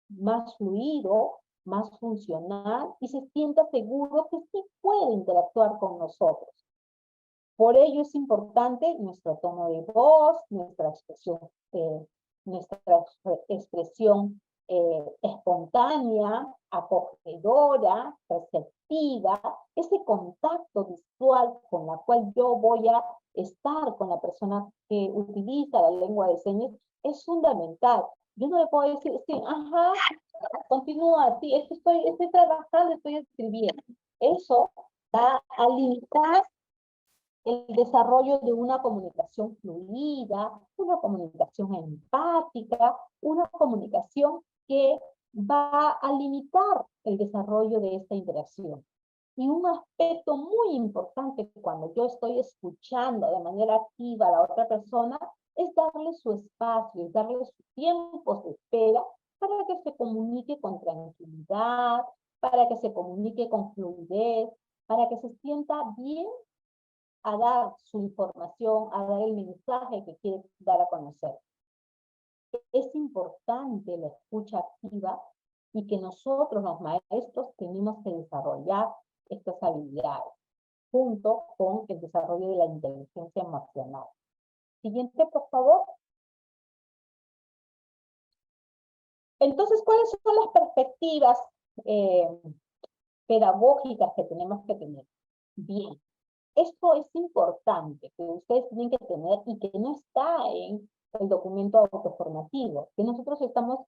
más fluido, más funcional y se sienta seguro que sí puede interactuar con nosotros. Por ello es importante nuestro tono de voz, nuestra expresión espontánea, acogedora, receptiva, ese contacto visual con la cual yo voy a estar con la persona que utiliza la lengua de señas es fundamental. Yo no le puedo decir, sí, ajá, continúa, sí, estoy trabajando, estoy escribiendo. Eso va a limitar el desarrollo de una comunicación fluida, una comunicación empática, una comunicación que va a limitar el desarrollo de esta interacción. Y un aspecto muy importante cuando yo estoy escuchando de manera activa a la otra persona es darle su espacio, es darle su tiempo de espera para que se comunique con tranquilidad, para que se comunique con fluidez, para que se sienta bien a dar su información, a dar el mensaje que quiere dar a conocer. Es importante la escucha activa y que nosotros los maestros tenemos que desarrollar estas habilidades junto con el desarrollo de la inteligencia emocional. Siguiente, por favor. Entonces, ¿cuáles son las perspectivas pedagógicas que tenemos que tener? Bien, esto es importante, que ustedes tienen que tener y que no está en el documento autoformativo, que nosotros estamos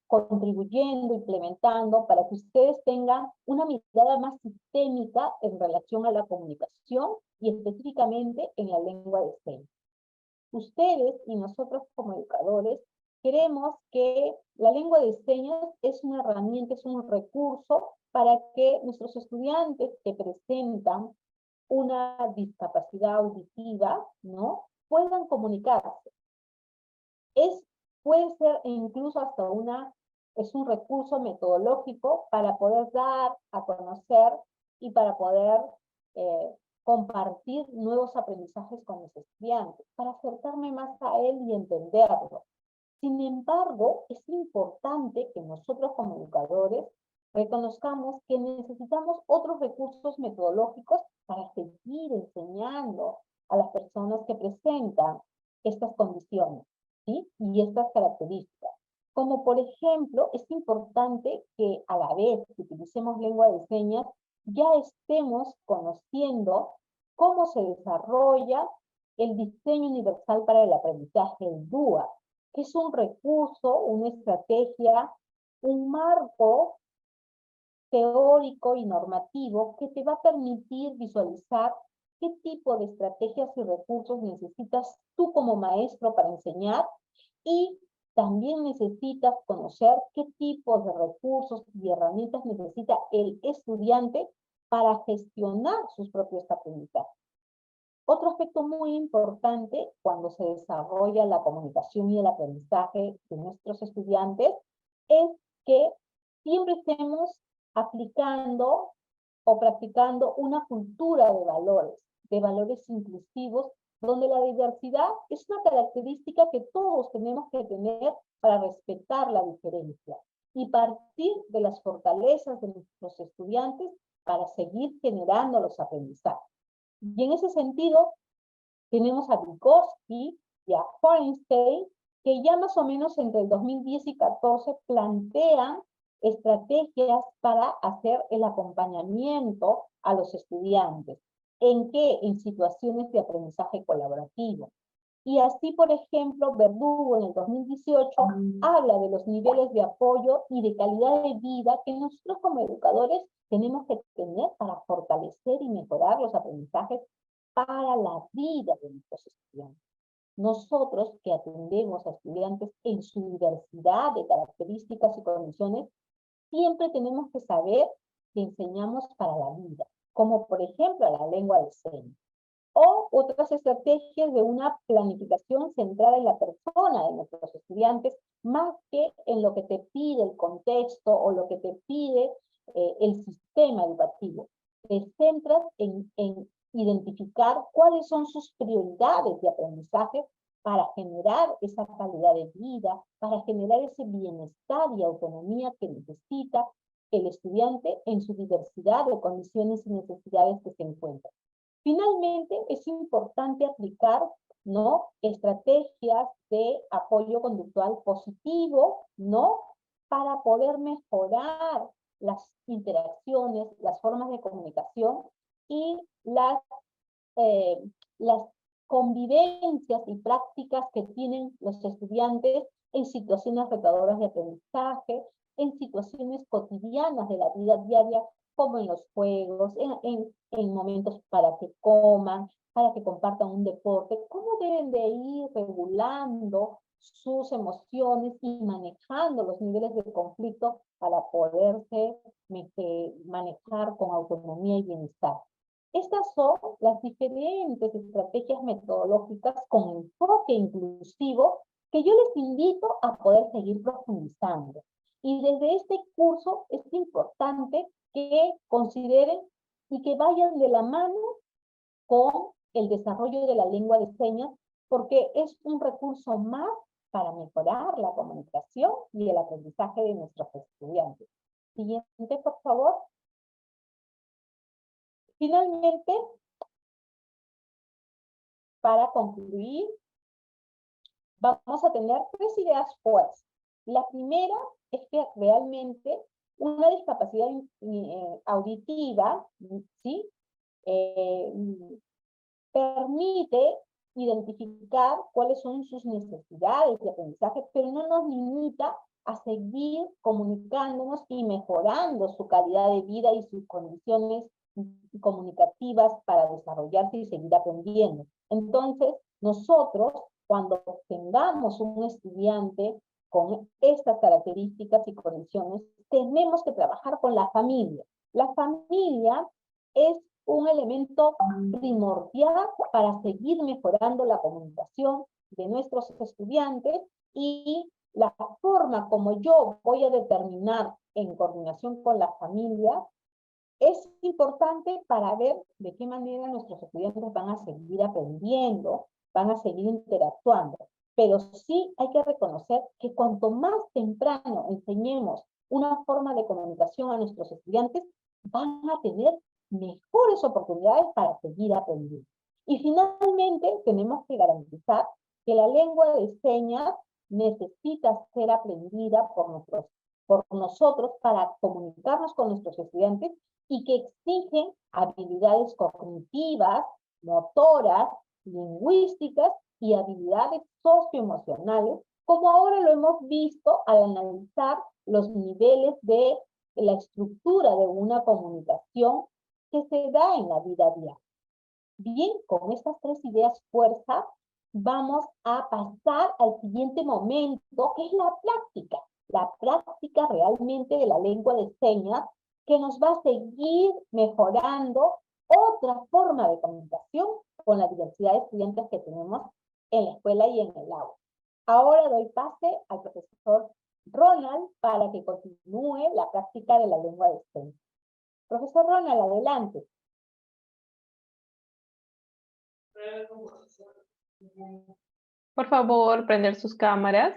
contribuyendo, implementando para que ustedes tengan una mirada más sistémica en relación a la comunicación y específicamente en la lengua de señas. Ustedes y nosotros como educadores Queremos que la lengua de señas es una herramienta, es un recurso para que nuestros estudiantes que presentan una discapacidad auditiva, ¿no?, puedan comunicarse. Puede ser incluso hasta es un recurso metodológico para poder dar a conocer y para poder compartir nuevos aprendizajes con los estudiantes, para acercarme más a él y entenderlo. Sin embargo, es importante que nosotros como educadores reconozcamos que necesitamos otros recursos metodológicos para seguir enseñando a las personas que presentan estas condiciones, ¿sí?, y estas características. Como por ejemplo, es importante que a la vez que utilicemos lengua de señas, ya estemos conociendo cómo se desarrolla el diseño universal para el aprendizaje, el DUA, que es un recurso, una estrategia, un marco teórico y normativo que te va a permitir visualizar qué tipo de estrategias y recursos necesitas tú como maestro para enseñar, y también necesitas conocer qué tipos de recursos y herramientas necesita el estudiante para gestionar sus propios aprendizajes. Otro aspecto muy importante cuando se desarrolla la comunicación y el aprendizaje de nuestros estudiantes es que siempre estemos aplicando o practicando una cultura de valores inclusivos, donde la diversidad es una característica que todos tenemos que tener para respetar la diferencia y partir de las fortalezas de nuestros estudiantes para seguir generando los aprendizajes. Y en ese sentido, tenemos a Vygotsky y a Horenstein, que ya más o menos entre el 2010 y 2014 plantean estrategias para hacer el acompañamiento a los estudiantes. ¿En qué? En situaciones de aprendizaje colaborativo. Y así, por ejemplo, Verdugo en el 2018 habla de los niveles de apoyo y de calidad de vida que nosotros como educadores tenemos que tener para fortalecer y mejorar los aprendizajes para la vida de nuestros estudiantes. Nosotros que atendemos a estudiantes en su diversidad de características y condiciones, siempre tenemos que saber que enseñamos para la vida, como por ejemplo la lengua de señas, o otras estrategias de una planificación centrada en la persona de nuestros estudiantes, más que en lo que te pide el contexto o lo que te pide el sistema educativo. Te centras en identificar cuáles son sus prioridades de aprendizaje para generar esa calidad de vida, para generar ese bienestar y autonomía que necesita el estudiante en su diversidad de condiciones y necesidades que se encuentran. Finalmente, es importante aplicar, ¿no?, estrategias de apoyo conductual positivo, ¿no?, para poder mejorar las interacciones, las formas de comunicación y las convivencias y prácticas que tienen los estudiantes en situaciones retadoras de aprendizaje, en situaciones cotidianas de la vida diaria, como en los juegos, en momentos para que coman, para que compartan un deporte, cómo deben de ir regulando sus emociones y manejando los niveles de conflicto para poderse manejar con autonomía y bienestar. Estas son las diferentes estrategias metodológicas con enfoque inclusivo que yo les invito a poder seguir profundizando. Y desde este curso es importante que consideren y que vayan de la mano con el desarrollo de la lengua de señas, porque es un recurso más para mejorar la comunicación y el aprendizaje de nuestros estudiantes. Siguiente, por favor. Finalmente, para concluir, vamos a tener 3 ideas fuertes. La primera es que realmente una discapacidad auditiva, ¿sí?, permite identificar cuáles son sus necesidades de aprendizaje, pero no nos limita a seguir comunicándonos y mejorando su calidad de vida y sus condiciones comunicativas para desarrollarse y seguir aprendiendo. Entonces, nosotros cuando tengamos un estudiante con estas características y condiciones, tenemos que trabajar con la familia. La familia es un elemento primordial para seguir mejorando la comunicación de nuestros estudiantes, y la forma como yo voy a determinar en coordinación con la familia es importante para ver de qué manera nuestros estudiantes van a seguir aprendiendo, van a seguir interactuando. Pero sí hay que reconocer que cuanto más temprano enseñemos una forma de comunicación a nuestros estudiantes, van a tener mejores oportunidades para seguir aprendiendo. Y finalmente tenemos que garantizar que la lengua de señas necesita ser aprendida por nosotros para comunicarnos con nuestros estudiantes, y que exigen habilidades cognitivas, motoras, lingüísticas y habilidades socioemocionales, como ahora lo hemos visto al analizar los niveles de la estructura de una comunicación que se da en la vida diaria. Bien, con estas tres ideas fuerza, vamos a pasar al siguiente momento, que es la práctica realmente de la lengua de señas, que nos va a seguir mejorando otra forma de comunicación con la diversidad de estudiantes que tenemos en la escuela y en el aula. Ahora doy pase al profesor Ronald para que continúe la práctica de la lengua de señas. Profesor Ronald, adelante. Por favor, prender sus cámaras.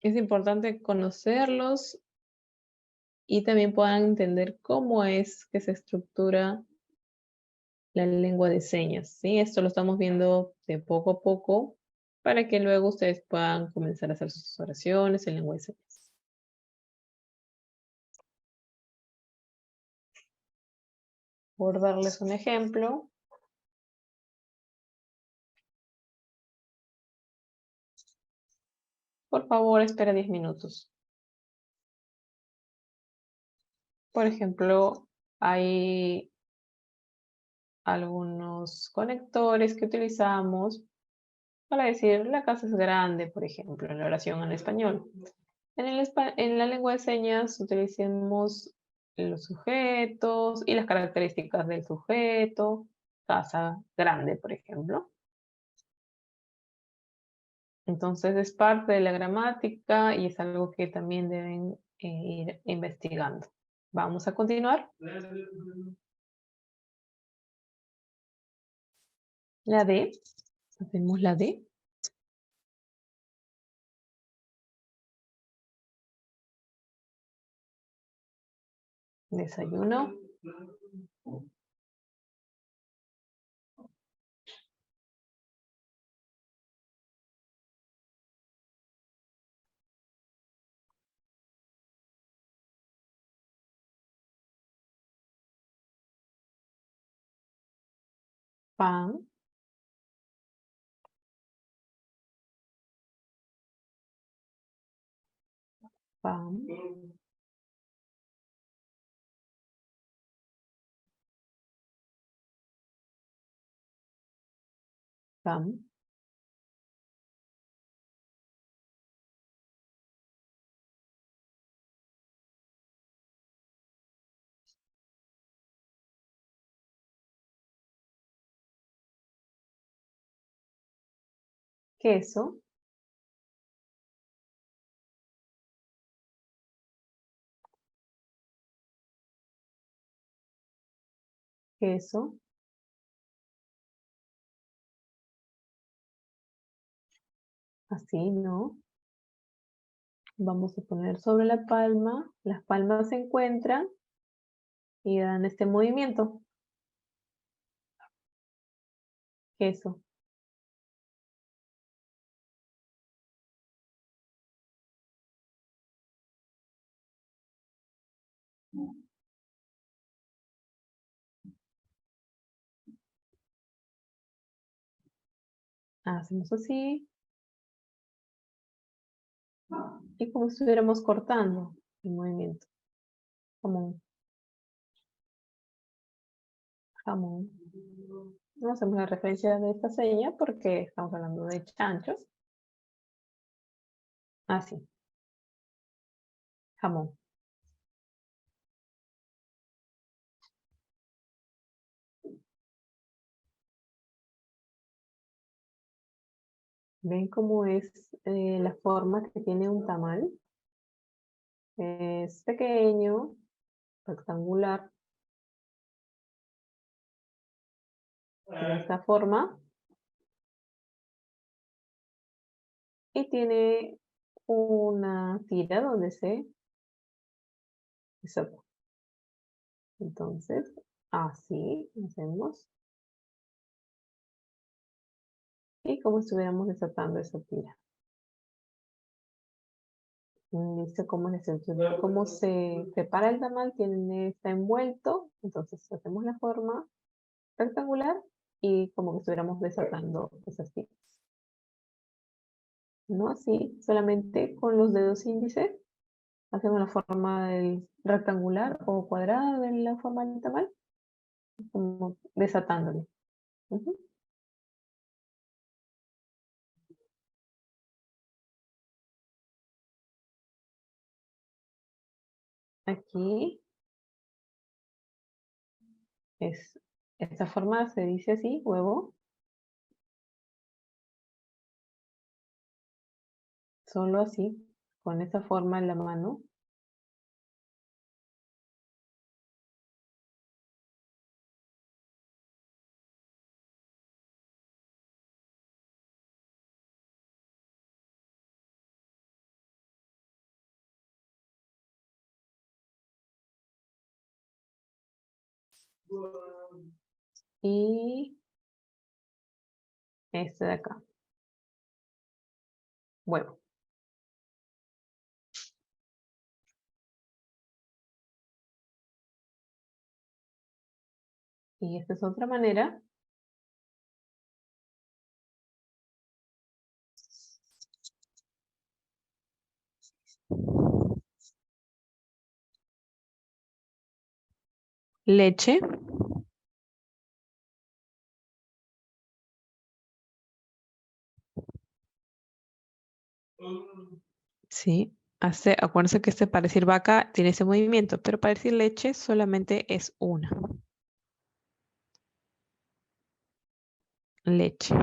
Es importante conocerlos y también puedan entender cómo es que se estructura la lengua de señas, ¿sí? Esto lo estamos viendo de poco a poco para que luego ustedes puedan comenzar a hacer sus oraciones en lengua de señas. Por darles un ejemplo, por favor, espera 10 minutos. Por ejemplo, hay algunos conectores que utilizamos para decir la casa es grande, por ejemplo, en la oración en español. En la lengua de señas utilicemos los sujetos y las características del sujeto, casa grande, por ejemplo. Entonces es parte de la gramática y es algo que también deben ir investigando. Vamos a continuar. La D. Hacemos la D. Desayuno. Pan. Pan. Pan. Queso. Queso. Así, ¿no? Vamos a poner sobre la palma. Las palmas se encuentran y dan este movimiento. Queso. Hacemos así. Y como si estuviéramos cortando el movimiento. Jamón. Jamón. No hacemos la referencia de esta seña porque estamos hablando de chanchos. Así. Jamón. ¿Ven cómo es la forma que tiene un tamal? Es pequeño, rectangular, de esta forma. Y tiene una tira donde se desata. Entonces, así hacemos. Y como estuviéramos desatando esa tira. ¿Listo? Cómo se prepara el tamal? Está envuelto. Entonces hacemos la forma rectangular y como que estuviéramos desatando esas tiras. No así, solamente con los dedos índices hacemos la forma del rectangular o cuadrada de la forma del tamal, como desatándole. Ujú. Aquí es, esta forma se dice así, huevo, solo así, con esta forma en la mano. Y este de acá, huevo. Y esta es otra manera. Leche. Sí, acuérdense que para decir vaca tiene ese movimiento, pero para decir leche solamente es una. Leche.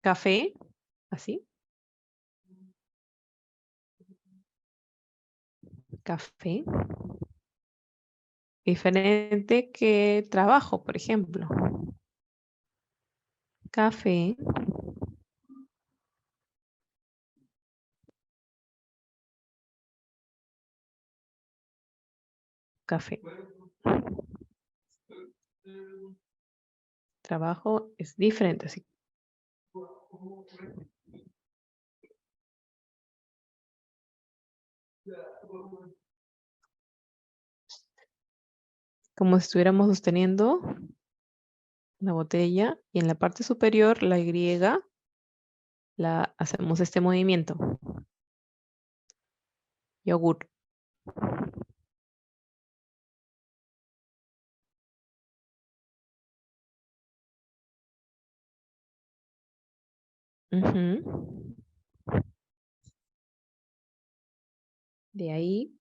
Café, así. Café. Diferente que trabajo, por ejemplo. Café, café. Trabajo es diferente, así. Como si estuviéramos sosteniendo la botella y en la parte superior, la Y, hacemos este movimiento. Yogur. Ujú. De ahí,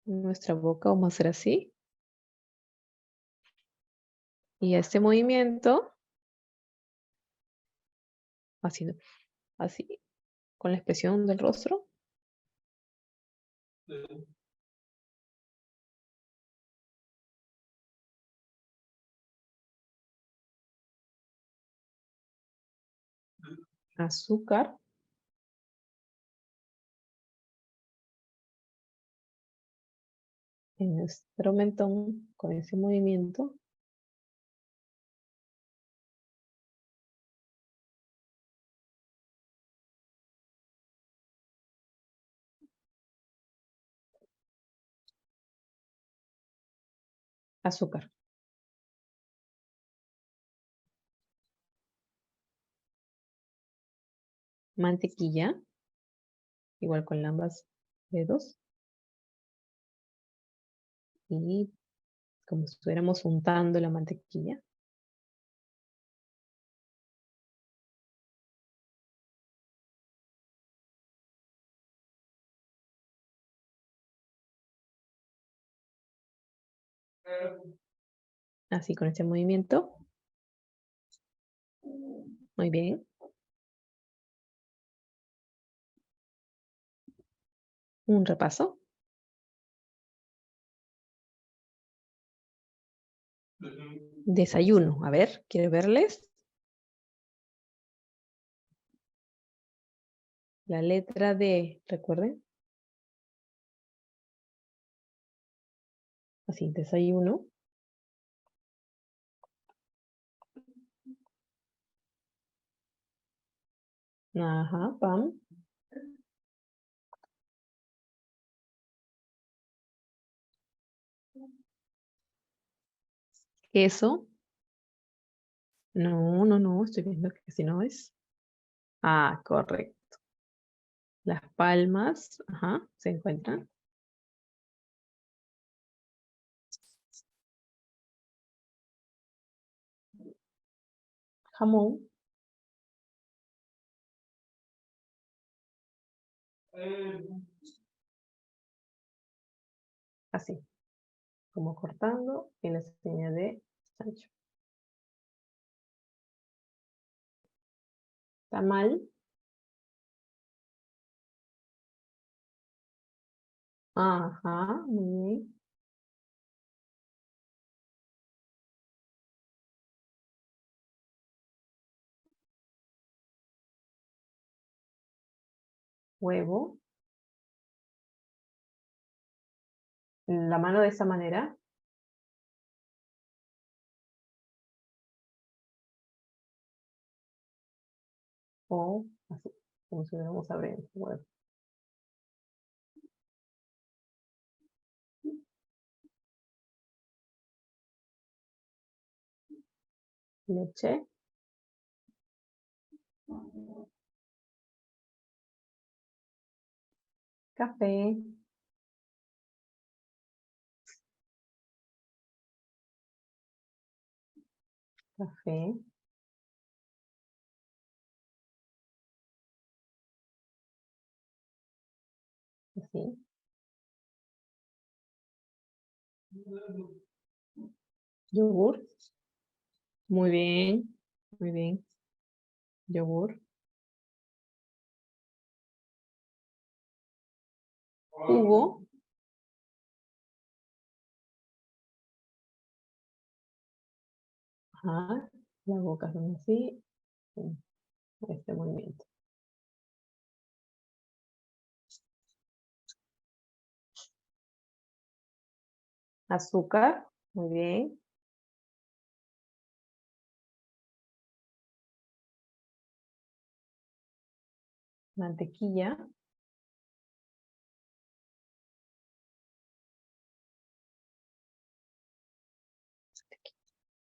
nuestra boca vamos a hacer así. Y este movimiento, haciendo así, con la expresión del rostro. Azúcar. En nuestro mentón, con ese movimiento. Azúcar. Mantequilla. Igual con ambas dedos. Y como si estuviéramos untando la mantequilla. Así con este movimiento. Muy bien. Un repaso. Desayuno. A ver, ¿quiero verles? La letra D, recuerden. Así, desayuno. Ajá, pan. Queso. No, no, no, estoy viendo que si no es. Ah, correcto. Las palmas, ajá, se encuentran. Jamón. Así, como cortando y la señal de chancho. Tamal. Ajá, muy bien. Huevo. La mano de esa manera. O así, como si hubiéramos abriendo el huevo. Leche. Café. Café. Así. Yogur. Muy bien. Muy bien. Yogur. Jugo. Ajá. Las bocas son así. Este movimiento. Azúcar. Muy bien. Mantequilla.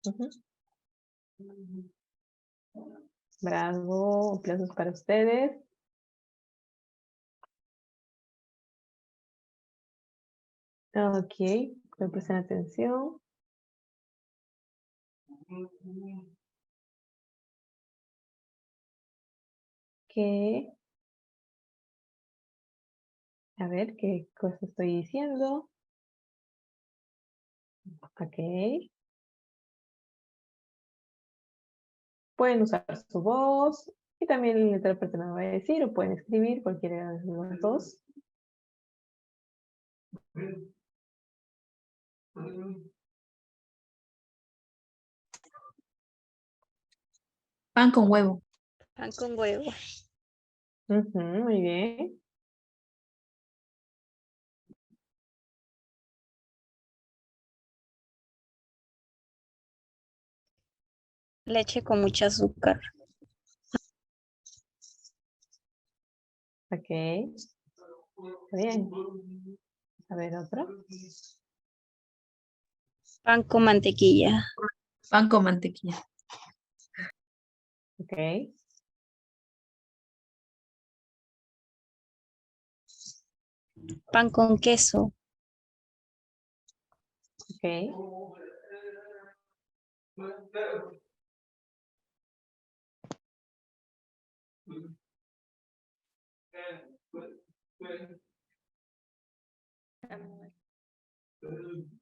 Ujú. Bravo. Aplausos para ustedes. Ok. Me prestan atención. Que, a ver, ¿qué cosa estoy diciendo? Ok. Pueden usar su voz y también el intérprete me va a decir o pueden escribir cualquiera de los dos. Pan con huevo. Pan con huevo. Ujú, muy bien. Leche con mucha azúcar. Ok. Bien. A ver, otro. Pan con mantequilla. Pan con mantequilla. Ok. Pan con queso. Ok.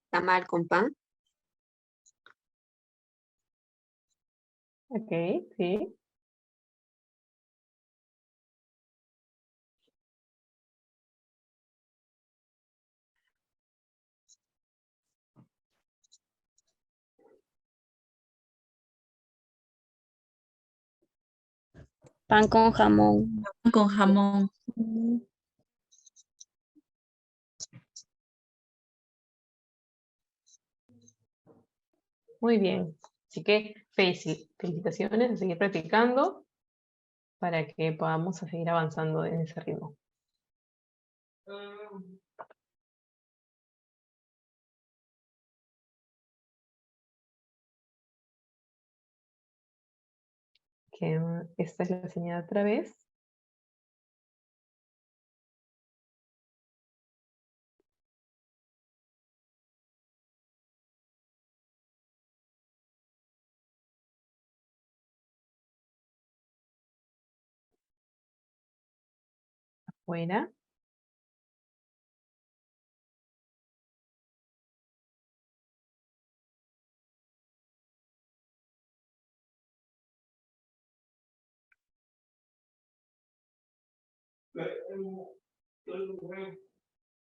Tamal con pan. Ok, sí. Pan con jamón. Pan con jamón. Muy bien. Así que felicitaciones, a seguir practicando para que podamos seguir avanzando en ese ritmo. Que esta es la señal otra vez. Fuera.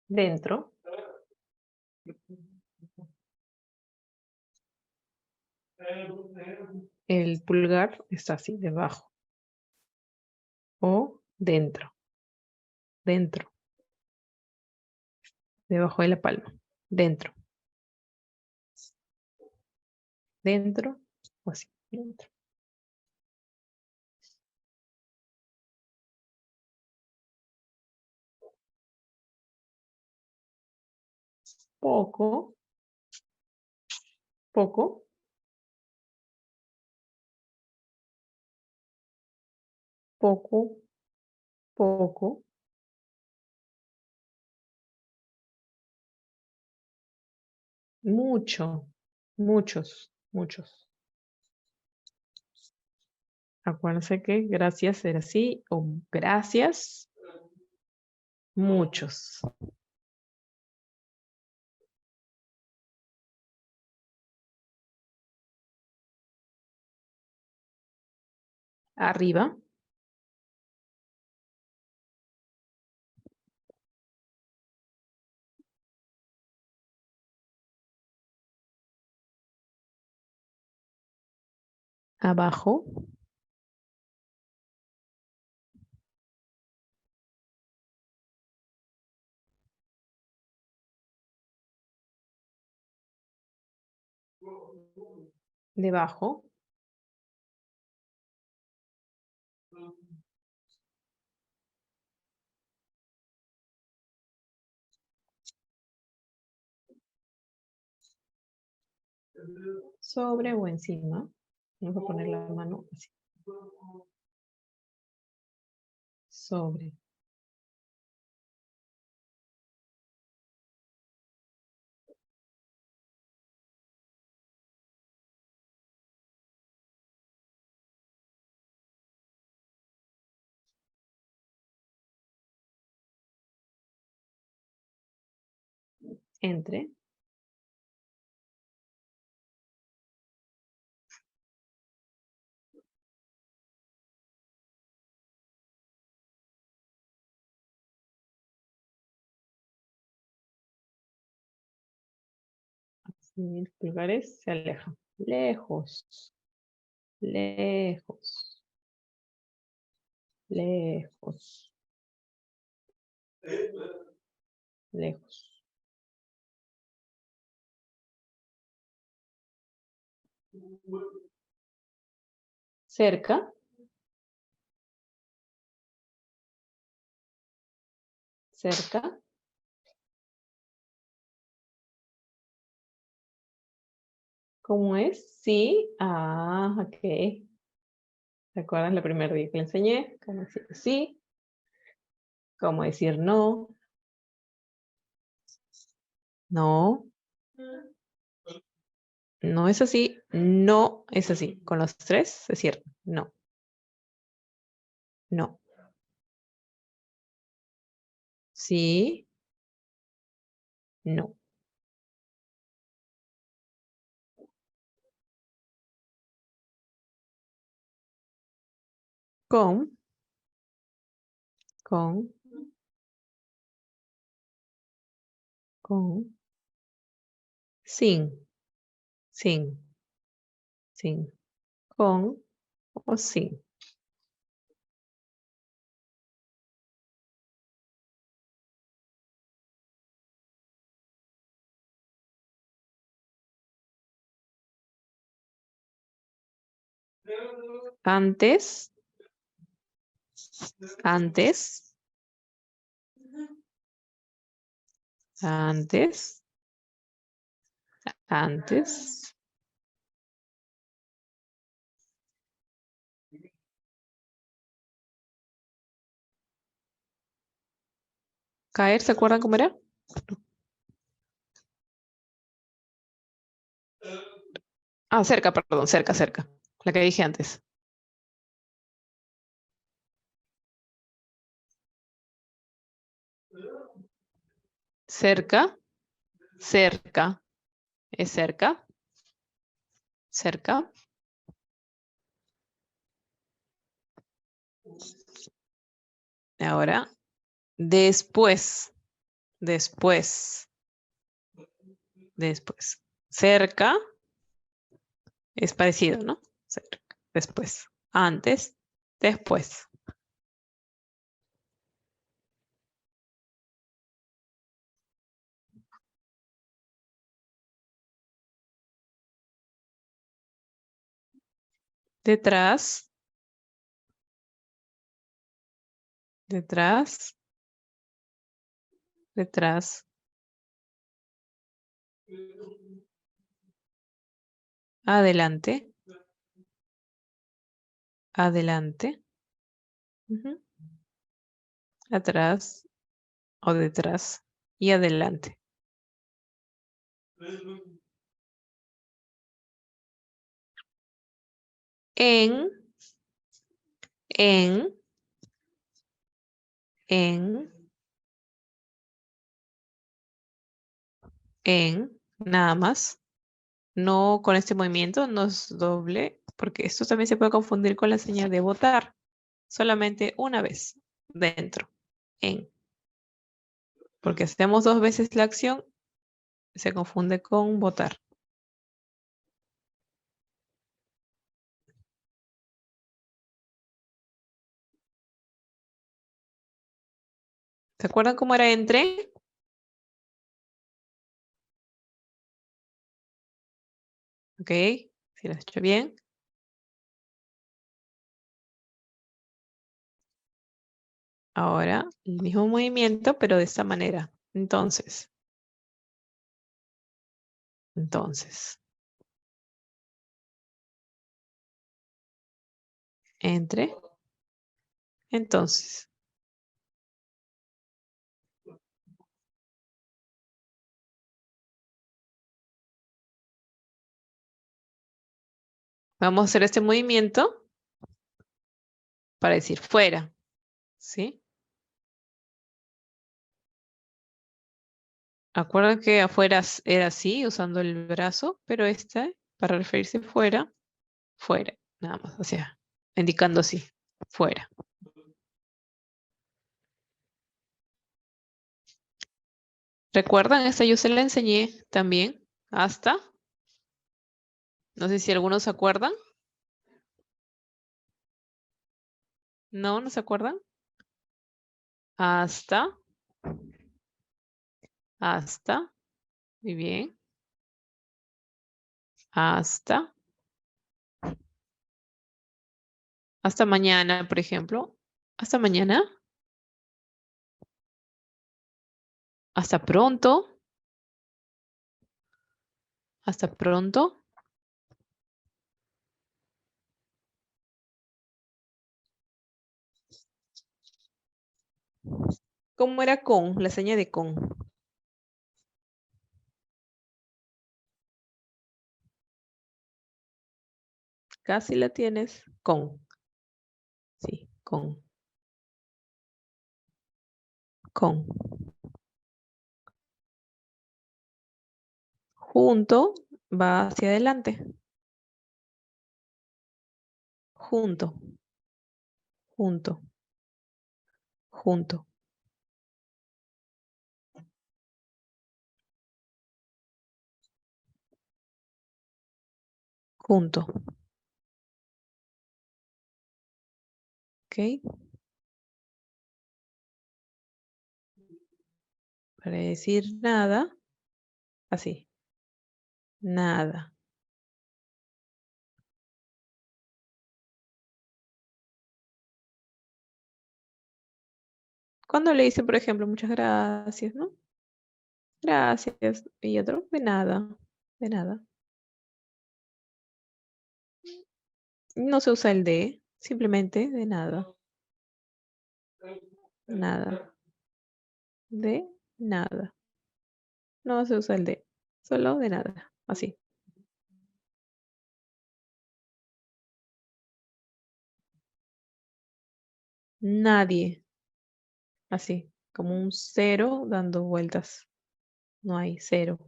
Dentro. El pulgar está así, debajo. O dentro. Dentro. Debajo de la palma. Dentro. Dentro. O así. Dentro. Poco. Poco. Poco. Poco. Mucho. Muchos. Muchos. Acuérdense que gracias era así. O gracias. Muchos. Arriba. Abajo. Debajo. Sobre o encima. Vamos a poner la mano así. Sobre. Entre. Así los pulgares se alejan. Lejos. Lejos. Lejos. Lejos. Cerca. Cerca. ¿Cómo es? Sí. Ah, ok. ¿Te acuerdas la primera día que le enseñé? ¿Cómo decir sí? ¿Cómo decir no? No. No es así. No es así. Con los tres se cierra. No. No. Sí. No. Con. Con. Con. Sin. Sin. Sin. Con o sin. Antes. Antes. Antes. Antes. Caer, ¿se acuerdan cómo era? Ah, cerca, perdón, cerca, cerca. La que dije antes. Cerca, cerca. ¿Es cerca? Cerca. Ahora, después. Después. Después. Cerca es parecido, ¿no? Cerca. Después. Antes. Después. Detrás. Detrás. Detrás. Adelante. Adelante. Ujú. Atrás o detrás y adelante. En, en, nada más. No con este movimiento, no es doble, porque esto también se puede confundir con la señal de votar. Solamente una vez dentro, en. Porque hacemos dos veces la acción, se confunde con votar. ¿Se acuerdan cómo era entre? Ok, si lo has hecho bien. Ahora, el mismo movimiento, pero de esta manera. Entonces. Entre. Entonces. Vamos a hacer este movimiento para decir fuera. ¿Sí? Acuerdan que afuera era así, usando el brazo, pero esta, para referirse fuera, fuera, nada más, o sea, indicando así, fuera. ¿Recuerdan? Esta yo se la enseñé también, hasta, no sé si algunos se acuerdan. ¿No? ¿No se acuerdan? Hasta, muy bien, hasta mañana, por ejemplo, hasta mañana, hasta pronto, ¿Cómo era con? La seña de con. Casi la tienes. Con. Sí, con. Con. Junto va hacia adelante. Junto. Junto. Junto. Junto. ¿Ok? Para decir nada, así. Nada. Cuando le dicen, por ejemplo, muchas gracias, ¿no? Gracias. Y otro, de nada. De nada. No se usa el de, simplemente de nada. Nada. De nada. No se usa el de, solo de nada. Así. Nadie. Así. Como un cero dando vueltas. No hay cero.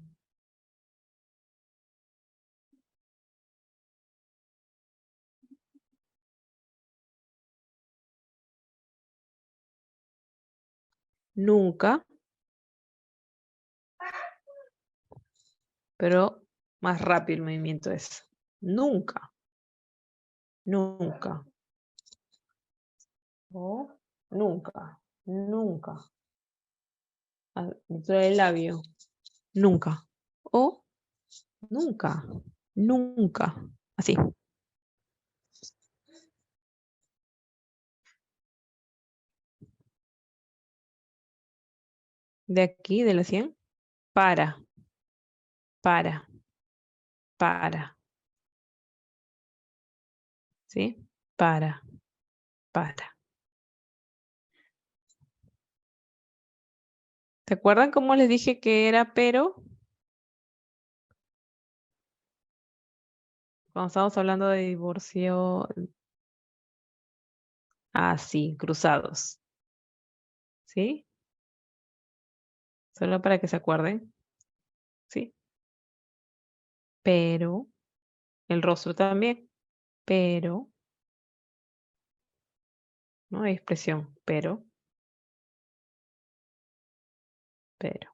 Nunca. Pero más rápido el movimiento es. Nunca. Nunca. O nunca. Nunca. Dentro del labio. Nunca. O nunca. Nunca. Así. De aquí, de la 100. Para. Para. Para. ¿Sí? Para. Para. ¿Se acuerdan cómo les dije que era pero? Cuando estábamos hablando de divorcio. Así, cruzados. ¿Sí? Solo para que se acuerden. ¿Sí? Pero. El rostro también. Pero. No hay expresión. Pero. Pero.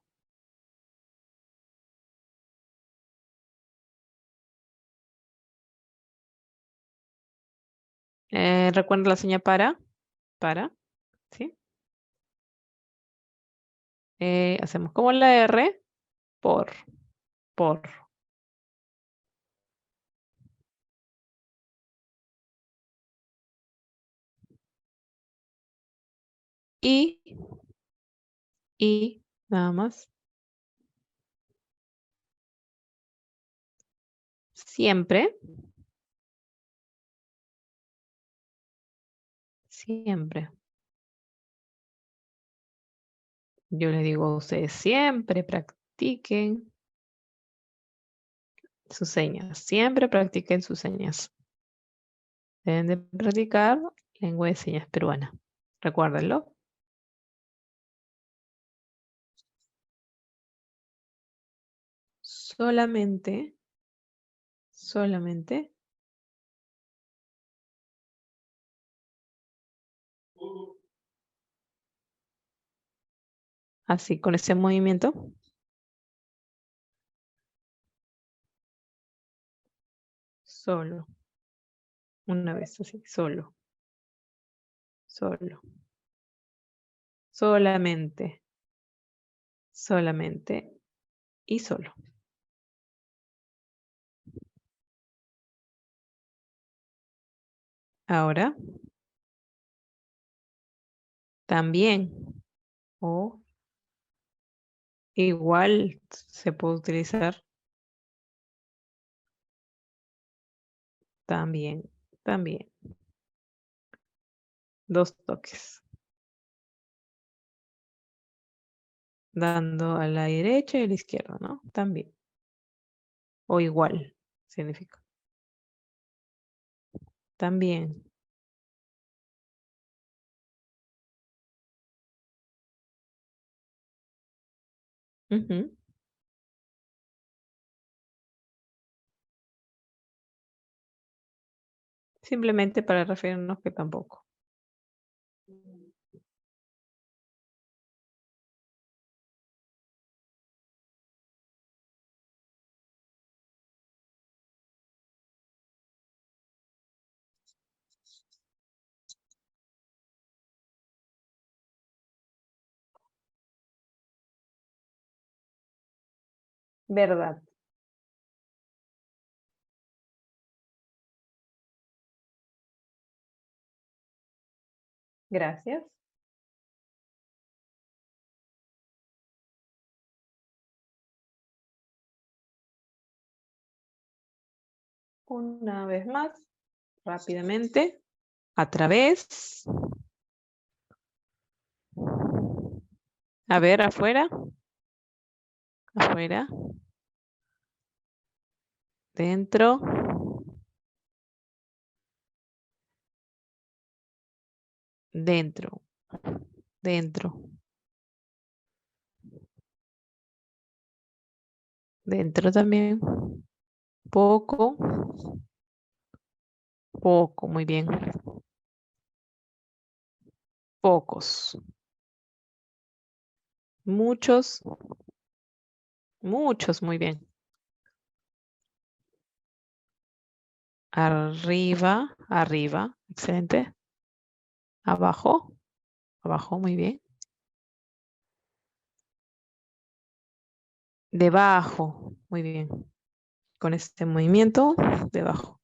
¿Recuerdan la señal para? Para. ¿Sí? Hacemos como la R. Por. Por. Y. Y. Nada más. Siempre. Siempre. Yo les digo a ustedes siempre practiquen sus señas. Siempre practiquen sus señas. Deben de practicar lengua de señas peruana. Recuérdenlo. Solamente. Solamente. Así, con ese movimiento. Solo. Una vez así. Solo. Solo. Solamente. Solamente. Y solo. Ahora. También. O igual se puede utilizar. También. También. Dos toques. dando a la derecha y a la izquierda, ¿no? También. O igual, significa. También. Ujú. Simplemente para referirnos que tampoco. Verdad. Gracias. Una vez más, rápidamente. A través. A ver, afuera. Afuera. Dentro. Dentro. Dentro. Dentro también. Poco. Poco, muy bien. Pocos. Muchos. Muchos, muy bien. Arriba, arriba. Excelente. Abajo. Abajo, muy bien. Debajo, muy bien. Con este movimiento, debajo.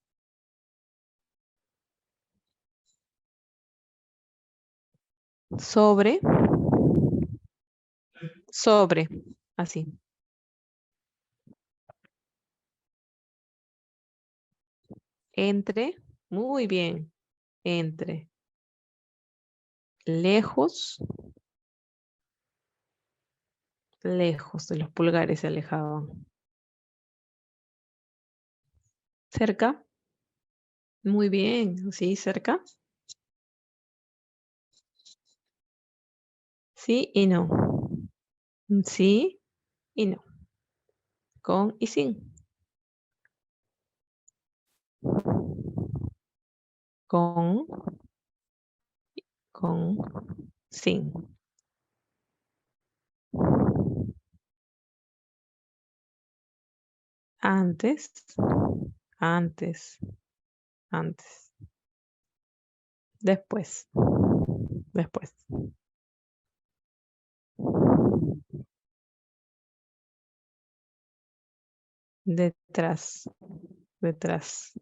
Sobre. Sobre. Así. Entre. Muy bien. Entre. Lejos. Lejos de los pulgares se alejaban. Cerca. Muy bien. Sí, cerca. Sí y no. Sí y no. Con y sin. Con. Con. Sin. Antes. Antes. Antes. Después. Después. Detrás. Detrás.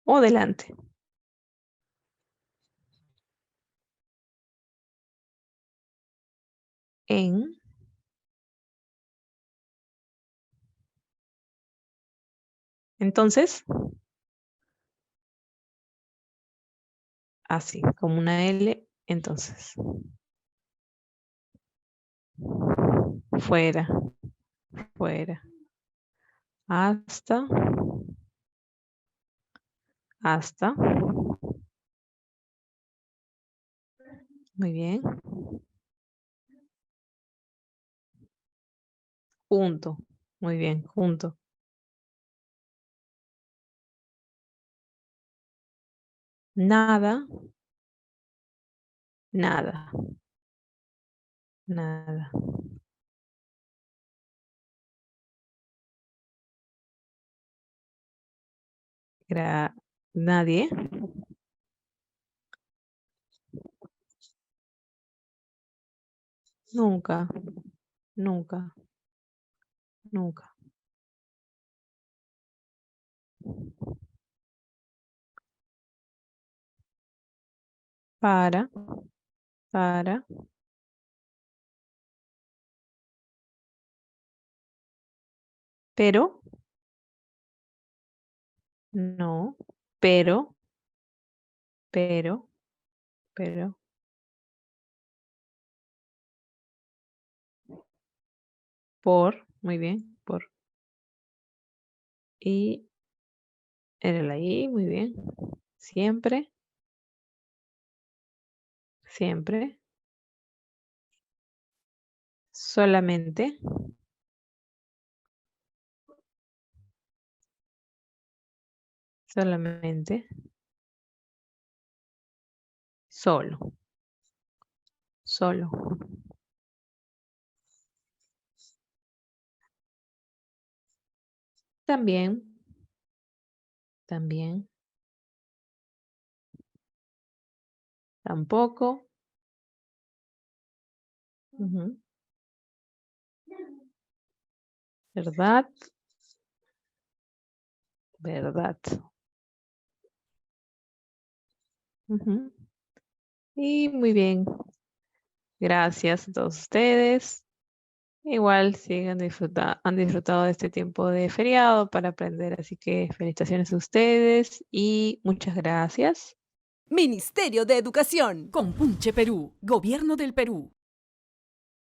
O delante. En. Entonces, así, como una L, entonces. Fuera, fuera. Hasta, hasta. Muy bien. Junto. Muy bien, junto. Nada, nada, nada. Nadie. Nunca, nunca, nunca. Para, para. Pero, no. Pero, pero, pero. Por, muy bien, por. Y era la I, muy bien. Siempre. Siempre. Solamente. Solamente. Solo. Solo. También. También. Tampoco. Ujú. ¿Verdad? ¿Verdad? Ujú. Y muy bien. Gracias a todos ustedes. Igual han disfrutado de este tiempo de feriado para aprender, así que felicitaciones a ustedes y muchas gracias. Ministerio de Educación. Compunche Perú, Gobierno del Perú.